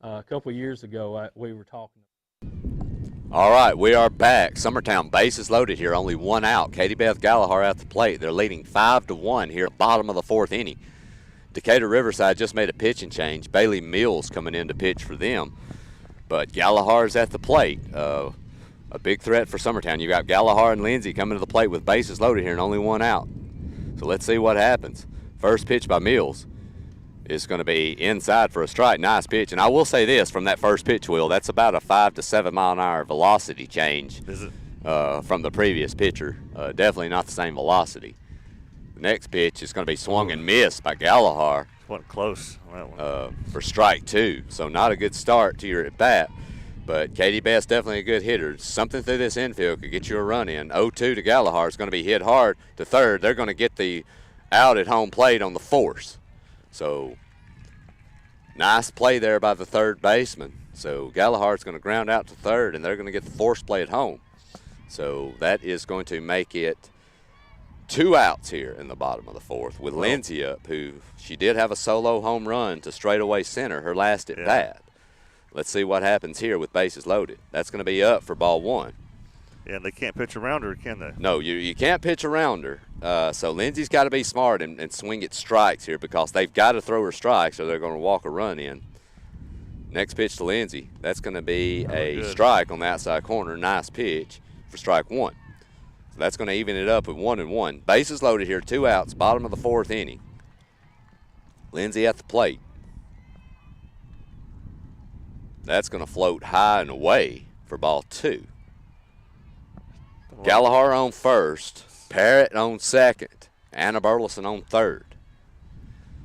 a couple of years ago we were talking. All right, we are back. Summertown bases loaded here, only one out. Katie Beth Gallagher at the plate. They're leading 5-1 here, bottom of the fourth inning. Decatur Riverside just made a pitching change. Bailey Mills coming in to pitch for them. But Gallagher's at the plate. A big threat for Summertown. You got Gallagher and Lindsay coming to the plate with bases loaded here and only one out. So let's see what happens. First pitch by Mills is going to be inside for a strike. Nice pitch. And I will say this from that first pitch, Will, that's about a 5 to 7 mile an hour velocity change from the previous pitcher. Definitely not the same velocity. The next pitch is going to be swung and missed by Gallagher. Wasn't close on that one. For strike two. So not a good start to your at-bat. But Katie Beth's definitely a good hitter. Something through this infield could get you a run in. 0-2 to Gallagher is going to be hit hard to third. They're going to get the out at home plate on the force. So nice play there by the third baseman. So Gallagher's going to ground out to third, and they're going to get the force play at home. So that is going to make it 2 outs here in the bottom of the fourth with Lindsay up, who she did have a solo home run to straightaway center, her last at bat. Let's see what happens here with bases loaded. That's going to be up for ball one. Yeah, they can't pitch around her, can they? No, you can't pitch around her. So Lindsay's got to be smart and swing at strikes here because they've got to throw her strikes or they're going to walk a run in. Next pitch to Lindsay. That's going to be a strike on the outside corner. Nice pitch for strike one. So that's going to even it up at 1-1. Bases loaded here, 2 outs, bottom of the fourth inning. Lindsay at the plate. That's going to float high and away for ball 2. Gallagher on first, Parrott on second, Anna Burleson on third.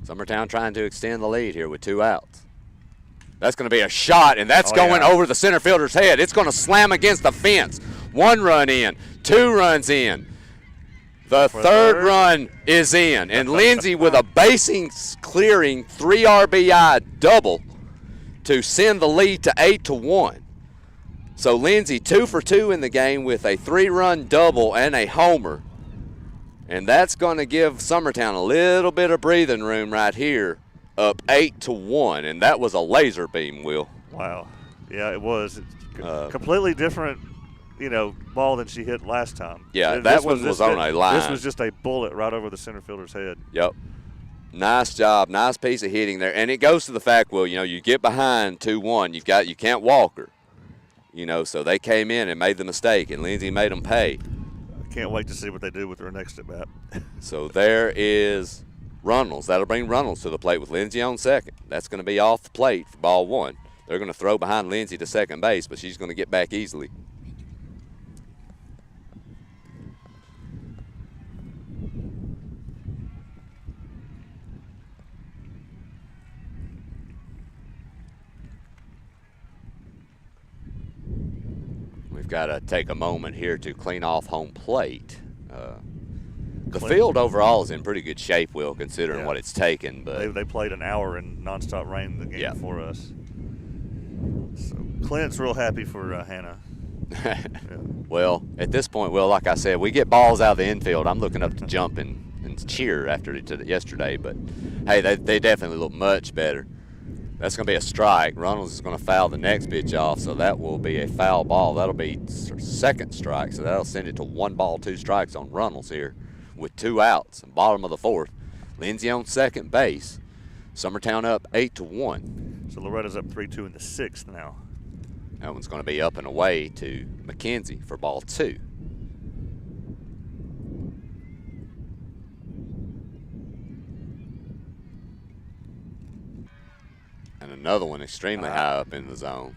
Summertown trying to extend the lead here with 2 outs. That's going to be a shot, and that's going over the center fielder's head. It's going to slam against the fence. 1 run in, 2 runs in. The third run is in, and Lindsay with a basing-clearing 3 RBI double to send the lead to 8-1. So Lindsay 2 for 2 in the game with a 3-run double and a homer. And that's going to give Summertown a little bit of breathing room right here, up 8-1. And that was a laser beam, Will. Wow. Yeah, it was. Completely different, ball than she hit last time. Yeah, that one was on a line. This was just a bullet right over the center fielder's head. Yep. Nice job. Nice piece of hitting there. And it goes to the fact, Will, you get behind 2-1. You can't walk her. So they came in and made the mistake, and Lindsay made them pay. I can't wait to see what they do with her next at bat. So there is Runnels. That'll bring Runnels to the plate with Lindsay on second. That's going to be off the plate for ball 1. They're going to throw behind Lindsay to second base, but she's going to get back easily. We've got to take a moment here to clean off home plate. The field overall is in pretty good shape, Will, considering what it's taken. But they played an hour in nonstop rain the game for us. So Clint's real happy for Hannah. Well, at this point, Will, like I said, we get balls out of the infield. I'm looking up to jump and cheer after yesterday. But, hey, they definitely look much better. That's going to be a strike. Runnels is going to foul the next pitch off, so that will be a foul ball. That'll be second strike, so that'll send it to 1 ball, 2 strikes on Runnels here with 2 outs, bottom of the 4th. Lindsay on second base. Summertown up 8-1. So Loretta's up 3-2 in the 6th now. That one's going to be up and away to McKenzie for ball 2. And another one extremely high up in the zone.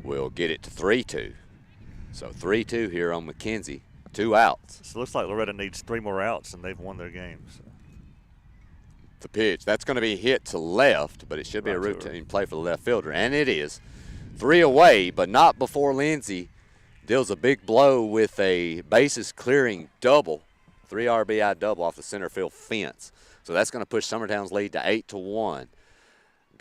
We'll get it to 3-2. So 3-2 here on McKenzie. 2 outs. So it looks like Loretta needs 3 more outs, and they've won their game. So. The pitch. That's going to be hit to left, but it should be a routine play for the left fielder. And it is. 3 away, but not before Lindsay deals a big blow with a bases-clearing double. 3 RBI double off the center field fence. So that's going to push Summertown's lead to 8-1.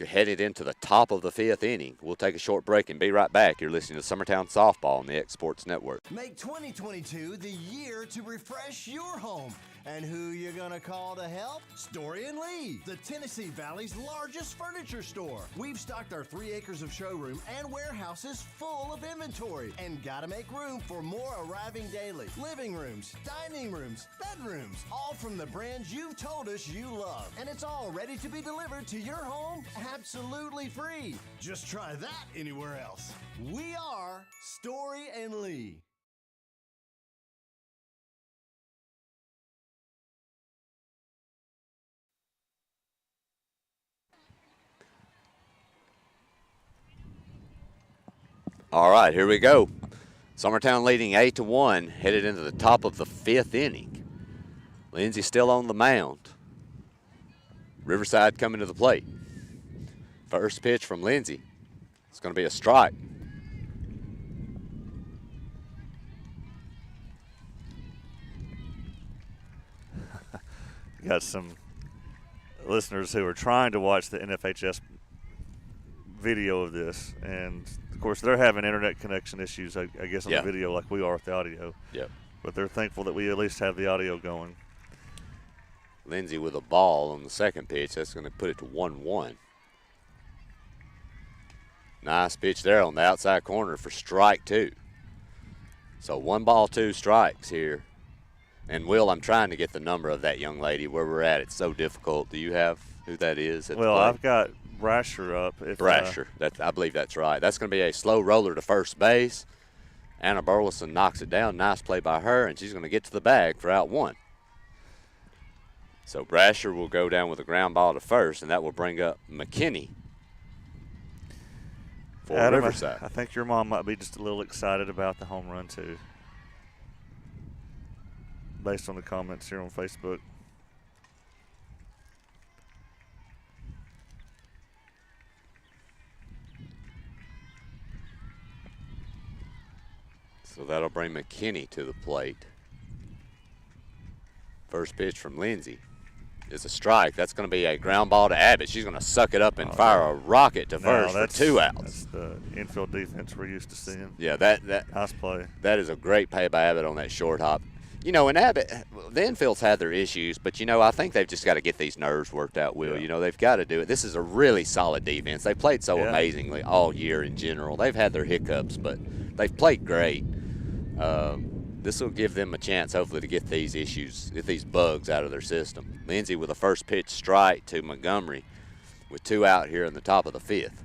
Headed into the top of the 5th inning. We'll take a short break and be right back. You're listening to Summertown Softball on the X Sports Network. Make 2022 the year to refresh your home. And who you gonna call to help? Story & Lee, the Tennessee Valley's largest furniture store. We've stocked our 3 acres of showroom and warehouses full of inventory. And gotta make room for more arriving daily. Living rooms, dining rooms, bedrooms, all from the brands you've told us you love. And it's all ready to be delivered to your home absolutely free. Just try that anywhere else. We are Story & Lee. All right, here we go. Summertown leading 8-1, headed into the top of the 5th inning. Lindsay still on the mound. Riverside coming to the plate. First pitch from Lindsay. It's going to be a strike. Got some listeners who are trying to watch the NFHS video of this, and of course they're having internet connection issues, I guess, on the video like we are with the audio. Yep. But they're thankful that we at least have the audio going. Lindsay with a ball on the second pitch. That's going to put it to 1-1. Nice pitch there on the outside corner for strike 2. So 1 ball, 2 strikes here. And, Will, I'm trying to get the number of that young lady where we're at. It's so difficult. Do you have who that is? Well, I've got Brasher up. Brasher. I believe that's right. That's going to be a slow roller to first base. Anna Burleson knocks it down. Nice play by her, and she's going to get to the bag for out 1. So Brasher will go down with a ground ball to first, and that will bring up McKinney for Adam, Riverside. I think your mom might be just a little excited about the home run, too, based on the comments here on Facebook. So that'll bring McKinney to the plate. First pitch from Lindsay is a strike. That's going to be a ground ball to Abbott. She's going to suck it up and fire a rocket to first for 2 outs. That's the infield defense we're used to seeing. Yeah, that nice play. That is a great play by Abbott on that short hop. You know, and Abbott, the infield's had their issues, but, you know, I think they've just got to get these nerves worked out, Will. Yeah. You know, they've got to do it. This is a really solid defense. They played so amazingly all year in general. They've had their hiccups, but they've played great. This will give them a chance, hopefully, to get these issues, get these bugs out of their system. Lindsay with a first pitch strike to Montgomery with 2 out here in the top of the 5th.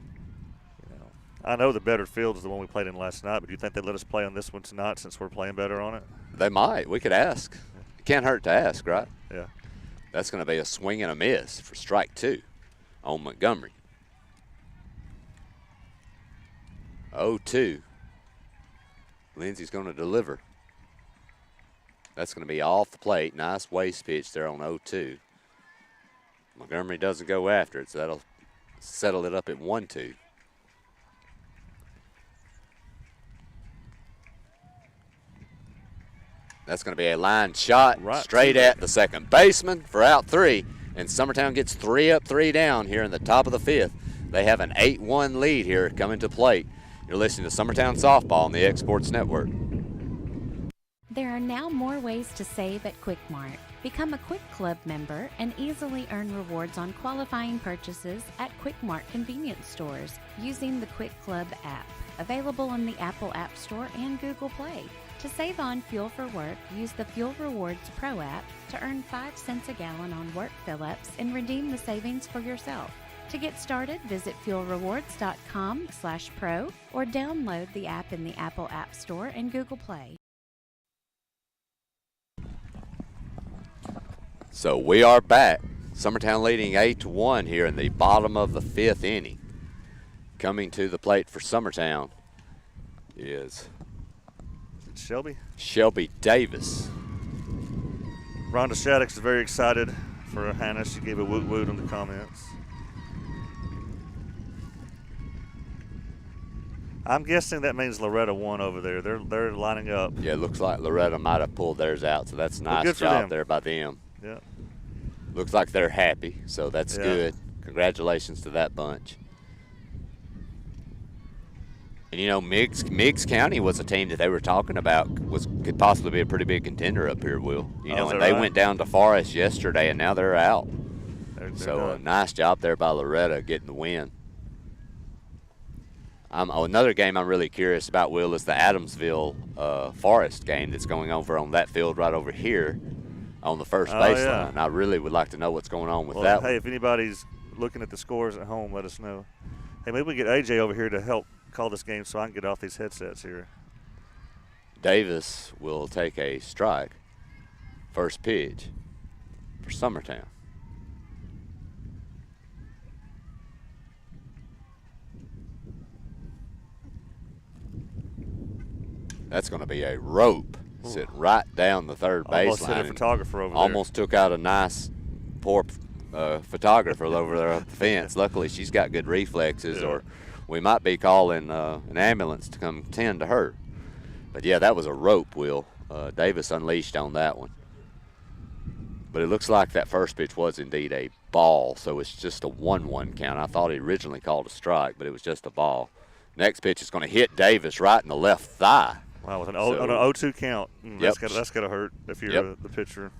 I know the better field is the one we played in last night, but do you think they let us play on this one tonight since we're playing better on it? They might. We could ask. It can't hurt to ask, right? Yeah. That's going to be a swing and a miss for strike 2 on Montgomery. 0-2. Lindsay's going to deliver. That's going to be off the plate. Nice waist pitch there on 0-2. Montgomery doesn't go after it, so that'll settle it up at 1-2. That's going to be a line shot straight at the second baseman for out 3. And Summertown gets 3 up, 3 down here in the top of the 5th. They have an 8-1 lead here coming to plate. You're listening to Summertown Softball on the Exports Network. There are now more ways to save at Quick Mart. Become a Quick Club member and easily earn rewards on qualifying purchases at Quick Mart convenience stores using the Quick Club app, available on the Apple App Store and Google Play. To save on fuel for work, use the Fuel Rewards Pro app to earn 5 cents a gallon on work fill-ups and redeem the savings for yourself. To get started, visit fuelrewards.com/pro or download the app in the Apple App Store and Google Play. So we are back. Summertown leading 8-1 here in the bottom of the 5th inning. Coming to the plate for Summertown is Shelby Davis. Rhonda Shaddix is very excited for Hannah. She gave a woot woot in the comments. I'm guessing that means Loretta won over there. They're lining up. Yeah, it looks like Loretta might have pulled theirs out, so that's a nice job there by them. Yeah. Looks like they're happy, so that's good. Congratulations to that bunch. And, you know, Meigs County was a team that they were talking about could possibly be a pretty big contender up here, Will. You know, and they went down to Forest yesterday, and now they're out. So a nice job there by Loretta getting the win. Another game I'm really curious about, Will, is the Adamsville Forest game that's going over on that field right over here on the first baseline. I really would like to know what's going on with that one. Hey, if anybody's looking at the scores at home, let us know. Hey, maybe we get AJ over here to help call this game so I can get off these headsets here. Davis will take a strike. First pitch for Summertown. That's going to be a rope. Sit right down the third baseline. Almost hit a photographer over there. Almost took out a nice, poor photographer over there up the fence. Luckily, she's got good reflexes, or we might be calling an ambulance to come tend to her. But, yeah, that was a rope, Will. Davis unleashed on that one. But it looks like that first pitch was indeed a ball, so it's just a 1-1 count. I thought he originally called a strike, but it was just a ball. Next pitch is going to hit Davis right in the left thigh. Wow, with on an 0-2 count. That's got to hurt if you're the pitcher.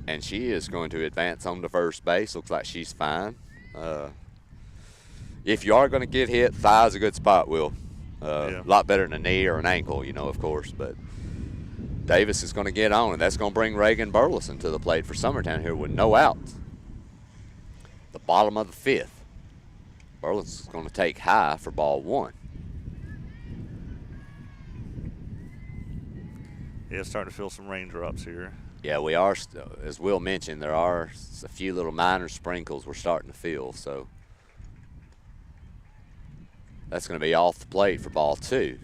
And she is going to advance on to first base. Looks like she's fine. If you are going to get hit, thigh is a good spot, Will. A lot better than a knee or an ankle, you know, of course. But Davis is going to get on, and that's going to bring Reagan Burleson to the plate for Summertown here with no outs. The bottom of the 5th. Burleson's going to take high for ball 1. Yeah, starting to feel some raindrops here. Yeah, we are. As Will mentioned, there are a few little minor sprinkles we're starting to feel. So That's going to be off the plate for ball 2.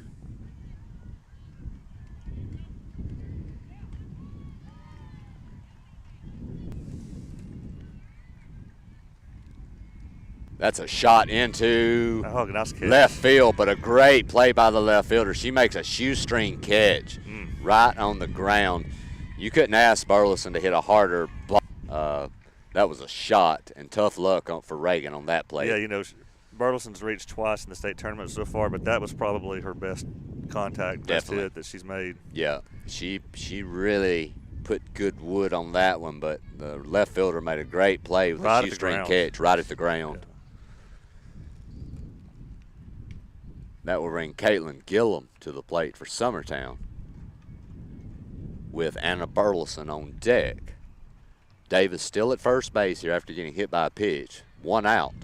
That's a shot into nice catch. left field, but a great play by the left fielder. She makes a shoestring catch right on the ground. You couldn't ask Burleson to hit a harder block. That was a shot, and tough luck for Reagan on that play. Yeah, Burleson's reached twice in the state tournament so far, but that was probably her best contact, best hit that she's made. Yeah, she really put good wood on that one, but the left fielder made a great play with a shoestring catch right at the ground. Yeah. That will bring Caitlin Gillum to the plate for Summertown with Anna Burleson on deck. Davis still at first base here after getting hit by a pitch. 1 out.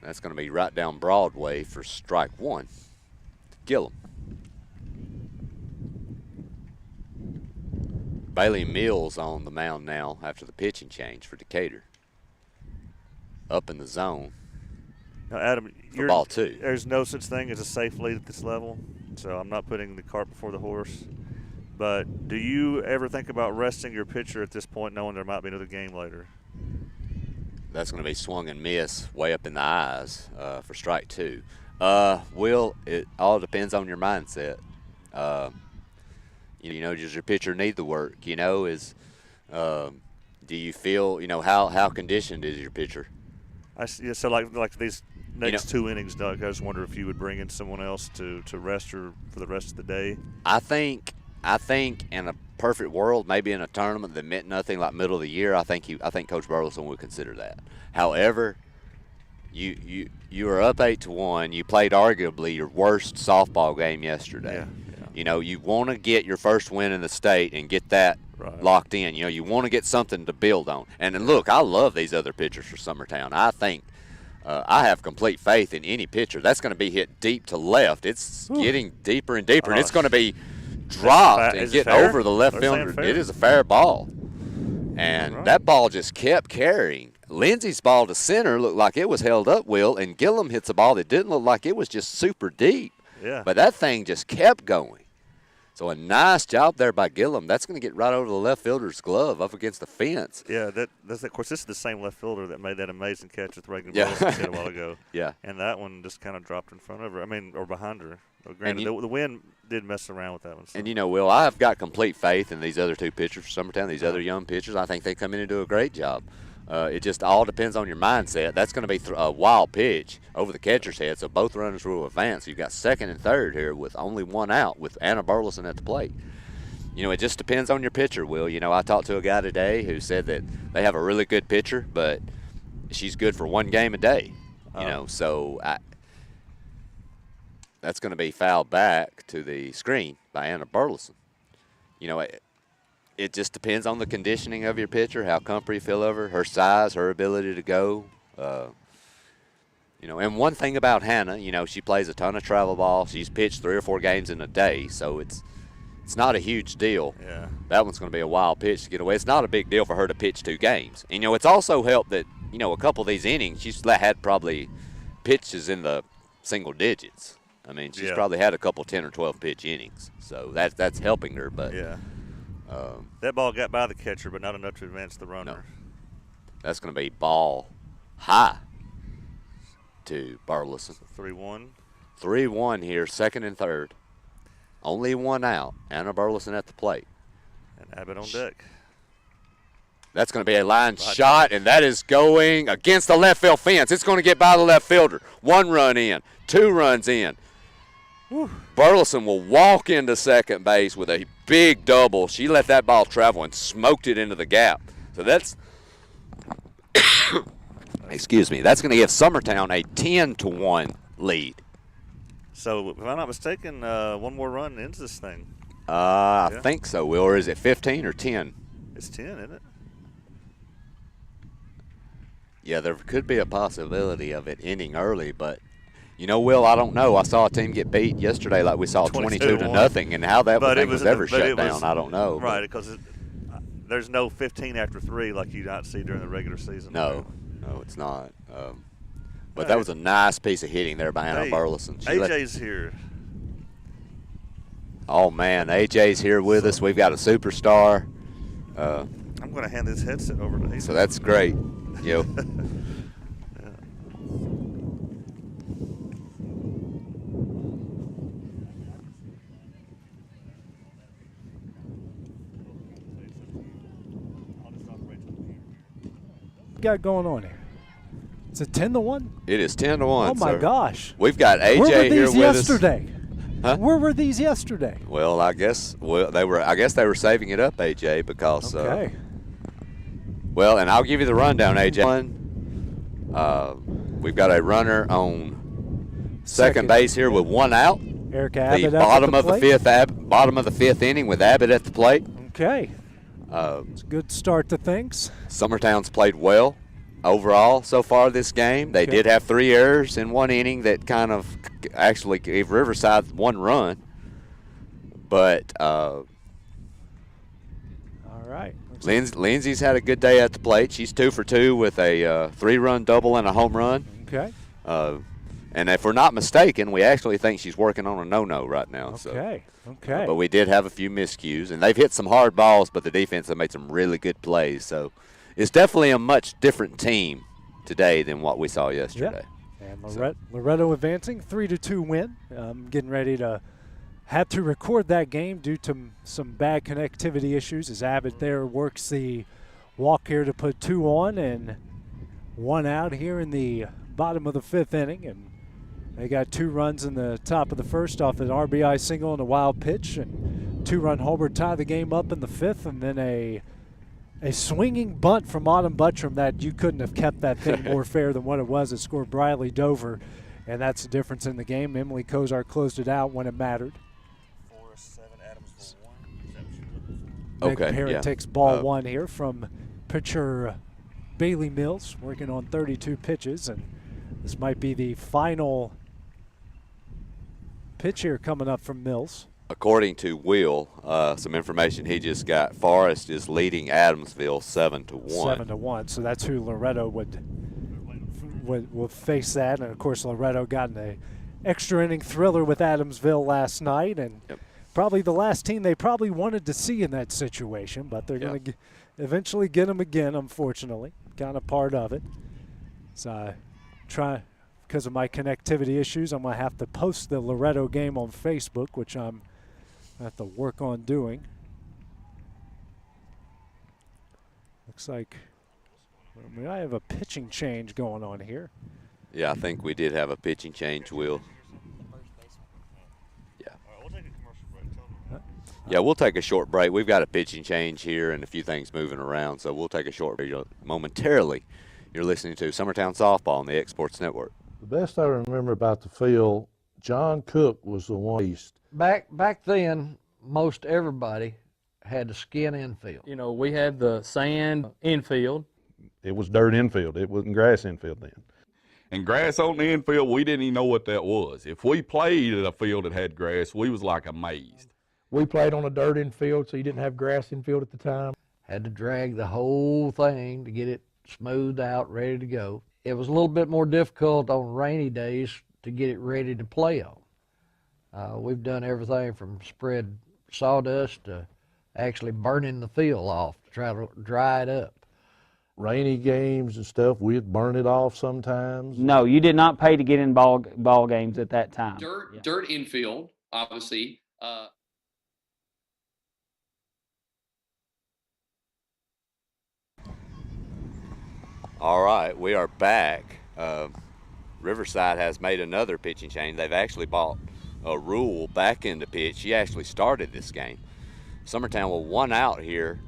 That's going to be right down Broadway for strike 1. Gillum. Bailey Mills on the mound now after the pitching change for Decatur. Up in the zone. Now, Adam, ball 2. There's no such thing as a safe lead at this level, so I'm not putting the cart before the horse. But do you ever think about resting your pitcher at this point, knowing there might be another game later? That's going to be swung and miss way up in the eyes for strike 2. Will, it all depends on your mindset. Does your pitcher need the work? Do you feel, how conditioned is your pitcher? So like these next 2 innings, Doug, I just wonder if you would bring in someone else to rest her for the rest of the day. I think in a perfect world, maybe in a tournament that meant nothing like middle of the year, I think Coach Burleson would consider that. However, you are up 8-1. You played arguably your worst softball game yesterday. Yeah. You want to get your first win in the state and get that locked in. You want to get something to build on. And look, I love these other pitchers for Summertown. I think I have complete faith in any pitcher. That's going to be hit deep to left. It's getting deeper and deeper, and it's going to be dropped and get over the left fielder. It is a fair ball. And that ball just kept carrying. Lindsay's ball to center looked like it was held up, Will, and Gillum hits a ball that didn't look like it was just super deep. Yeah. But that thing just kept going. So a nice job there by Gillum. That's going to get right over the left fielder's glove up against the fence. Yeah, of course, this is the same left fielder that made that amazing catch with Reagan Burleson a while ago. Yeah. And that one just kind of dropped in front of her. or behind her. Granted, the wind did mess around with that one. So. And Will, I have got complete faith in these other 2 pitchers for Summertown, these other young pitchers. I think they come in and do a great job. It just all depends on your mindset. That's going to be a wild pitch over the catcher's head, so both runners will advance. You've got second and third here with only 1 out with Anna Burleson at the plate. It just depends on your pitcher, Will. I talked to a guy today who said that they have a really good pitcher, but she's good for 1 game a day. So that's going to be fouled back to the screen by Anna Burleson. It just depends on the conditioning of your pitcher, how comfortable you feel over her size, her ability to go. And one thing about Hannah, she plays a ton of travel ball. She's pitched 3 or 4 games in a day, so it's not a huge deal. Yeah. That one's going to be a wild pitch to get away. It's not a big deal for her to pitch 2 games. And, it's also helped that, a couple of these innings, she's had probably pitches in the single digits. I mean, she's probably had a couple 10 or 12 pitch innings, so that's helping her. But that ball got by the catcher, but not enough to advance the runner. No. That's going to be ball high to Burleson. 3-1. 3-1 here, second and third. Only 1 out. Anna Burleson at the plate. And Abbott on deck. That's going to be a line shot, and that is going against the left field fence. It's going to get by the left fielder. 1 run in, 2 runs in. Whew. Burleson will walk into second base with a big double. She let that ball travel and smoked it into the gap. So that's, excuse me, that's going to give Summertown a 10-1 lead. So if I'm not mistaken, 1 more run ends this thing. I think so, Will. Or is it 15 or 10? It's 10, isn't it? Yeah, there could be a possibility of it ending early, but Will, I don't know. I saw a team get beat yesterday like we saw 22-0, and how that thing was ever shut down, I don't know. Right, because there's no 15 after 3 like you not see during the regular season. No, it's not. But that was a nice piece of hitting there by Anna Burleson. AJ's here. Oh, man, AJ's here with us. We've got a superstar. I'm going to hand this headset over to AJ. So that's great. Yep. Got going on here? It's a 10-1. It is 10-1. Oh my sir. gosh! We've got AJ Where were here these with yesterday? us. Huh? Where were these yesterday? Well, I guess they were saving it up, AJ, because. Okay. Well, and I'll give you the rundown, AJ. We've got a runner on second base here with one out. Eric Abbott the bottom of the fifth inning with Abbott at the plate. Okay. It's a good start to things. Summertown's played well overall so far this game. They did have 3 errors in one inning that kind of actually gave Riverside 1 run. But all right. Lindsay's had a good day at the plate. She's 2 for 2 with a 3-run double and a home run. Okay. And if we're not mistaken, we actually think she's working on a no-no right now. Okay. So. But we did have a few miscues, and they've hit some hard balls, but the defense have made some really good plays. So it's definitely a much different team today than what we saw yesterday. Yeah. And Loretto advancing, 3-2 win. Getting ready to have to record that game due to some bad connectivity issues as Abbott there works the walk here to put 2 on and 1 out here in the bottom of the 5th inning. And they got 2 runs in the top of the first off an RBI single and a wild pitch, and 2-run homer tie the game up in the 5th, and then a swinging bunt from Autumn Buttram that you couldn't have kept that thing more fair than what it was. It scored Briley Dover, and that's the difference in the game. Emily Kozar closed it out when it mattered. 4-7, Adams for 1. Meg Parrott takes ball 1 here from pitcher Bailey Mills, working on 32 pitches, and this might be the final pitch here coming up from Mills. According to Will, some information he just got, Forrest is leading Adamsville 7-1. 7-1. So that's who Loretto would face that. And of course, Loretto got an extra inning thriller with Adamsville last night, and probably the last team they probably wanted to see in that situation. But they're going to eventually get them again, unfortunately. Kind of part of it. So because of my connectivity issues, I'm going to have to post the Loretto game on Facebook, which I'm going to have to work on doing. Looks like I have a pitching change going on here. Yeah, I think we did have a pitching change, Will. Yeah. Yeah, we'll take a short break. We've got a pitching change here and a few things moving around, so we'll take a short break momentarily. You're listening to Summertown Softball on the Exports Network. The best I remember about the field, John Cook was the one east. Back then, most everybody had a skin infield. You know, we had the sand infield. It was dirt infield. It wasn't grass infield then. And grass on the infield, we didn't even know what that was. If we played at a field that had grass, we was like amazed. We played on a dirt infield, so you didn't have grass infield at the time. Had to drag the whole thing to get it smoothed out, ready to go. It was a little bit more difficult on rainy days to get it ready to play on. We've done everything from spread sawdust to actually burning the field off to try to dry it up. Rainy games and stuff, we'd burn it off sometimes. No, you did not pay to get in ball games at that time. Dirt infield, obviously. All right, we are back. Riverside has made another pitching change. They've actually bought a Rule back into pitch. She actually started this game. Summertown will 1 out here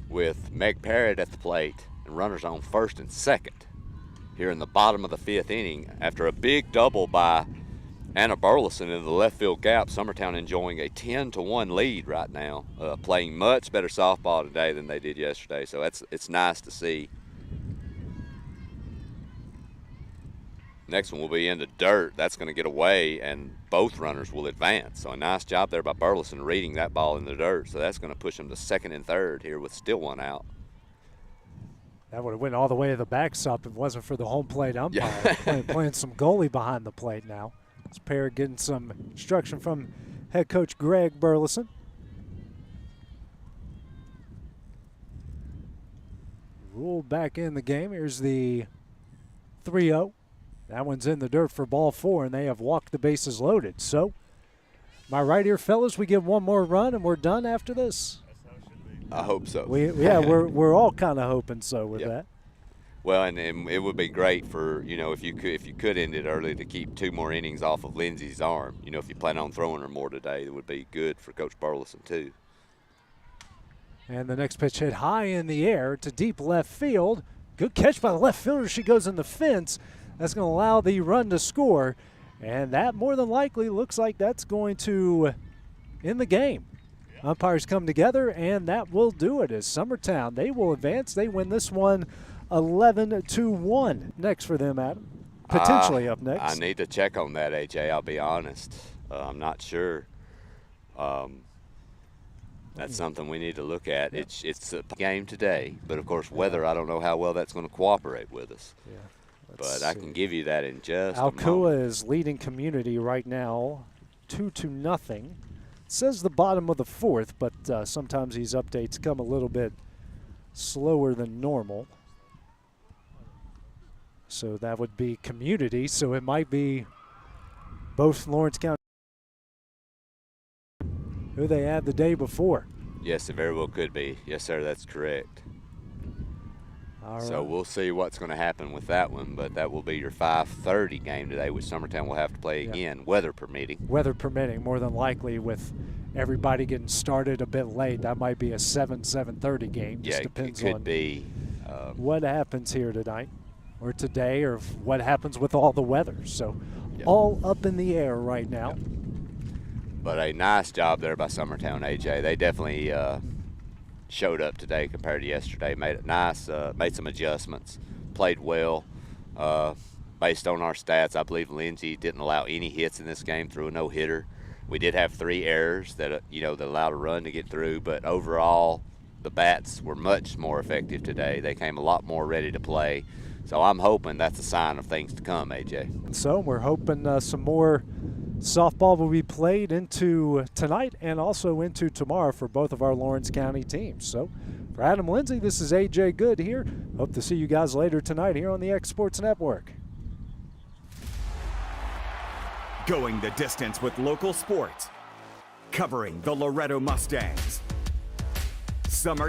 with Meg Parrott at the plate and runners on first and second here in the bottom of the 5th inning. After a big double by Anna Burleson in the left field gap, Summertown enjoying a 10-1 lead right now, playing much better softball today than they did yesterday. So it's nice to see. Next one will be in the dirt. That's going to get away, and both runners will advance. So a nice job there by Burleson reading that ball in the dirt. So that's going to push them to second and third here with still 1 out. That would have went all the way to the backstop if it wasn't for the home plate umpire playing some goalie behind the plate now. This pair getting some instruction from head coach Greg Burleson. Rule back in the game. Here's the 3-0. That one's in the dirt for ball 4, and they have walked the bases loaded. So, am I right here, fellas? We get one more run, and we're done after this? I hope so. We're all kind of hoping so with that. Well, and it would be great for, if you could end it early to keep 2 more innings off of Lindsay's arm. If you plan on throwing her more today, it would be good for Coach Burleson too. And the next pitch hit high in the air to deep left field. Good catch by the left fielder. She goes in the fence. That's going to allow the run to score. And that more than likely looks like that's going to end the game. Umpires come together, and that will do it as Summertown, they will advance. They win this one 11-1. Next for them, Adam. Potentially up next. I need to check on that, AJ. I'll be honest. I'm not sure. That's something we need to look at. It's a game today, but of course weather, I don't know how well that's going to cooperate with us. But I can give you that in just a moment. Alcoa is leading Community right now 2-0. It says the bottom of the 4th, but sometimes these updates come a little bit slower than normal. So that would be Community, so it might be both Lawrence County who they had the day before. Yes, it very well could be. Yes, sir, that's correct. So we'll see what's going to happen with that one, but that will be your 5:30 game today, which Summertown will have to play again, weather permitting. Weather permitting, more than likely, with everybody getting started a bit late. That might be a 7:30 game. Just depends it could on be. What happens here tonight or today, or what happens with all the weather. So all up in the air right now. But a nice job there by Summertown, AJ. They definitely showed up today compared to yesterday. Made it nice, made some adjustments, played well. Based on our stats, I believe Lindsay didn't allow any hits in this game, threw a no-hitter. We did have 3 errors that that allowed a run to get through, but overall the bats were much more effective today. They came a lot more ready to play. So I'm hoping that's a sign of things to come, AJ. And so we're hoping some more softball will be played into tonight and also into tomorrow for both of our Lawrence County teams. So for Adam Lindsay, this is AJ Good here. Hope to see you guys later tonight here on the X Sports Network. Going the distance with local sports. Covering the Loretto Mustangs. Summer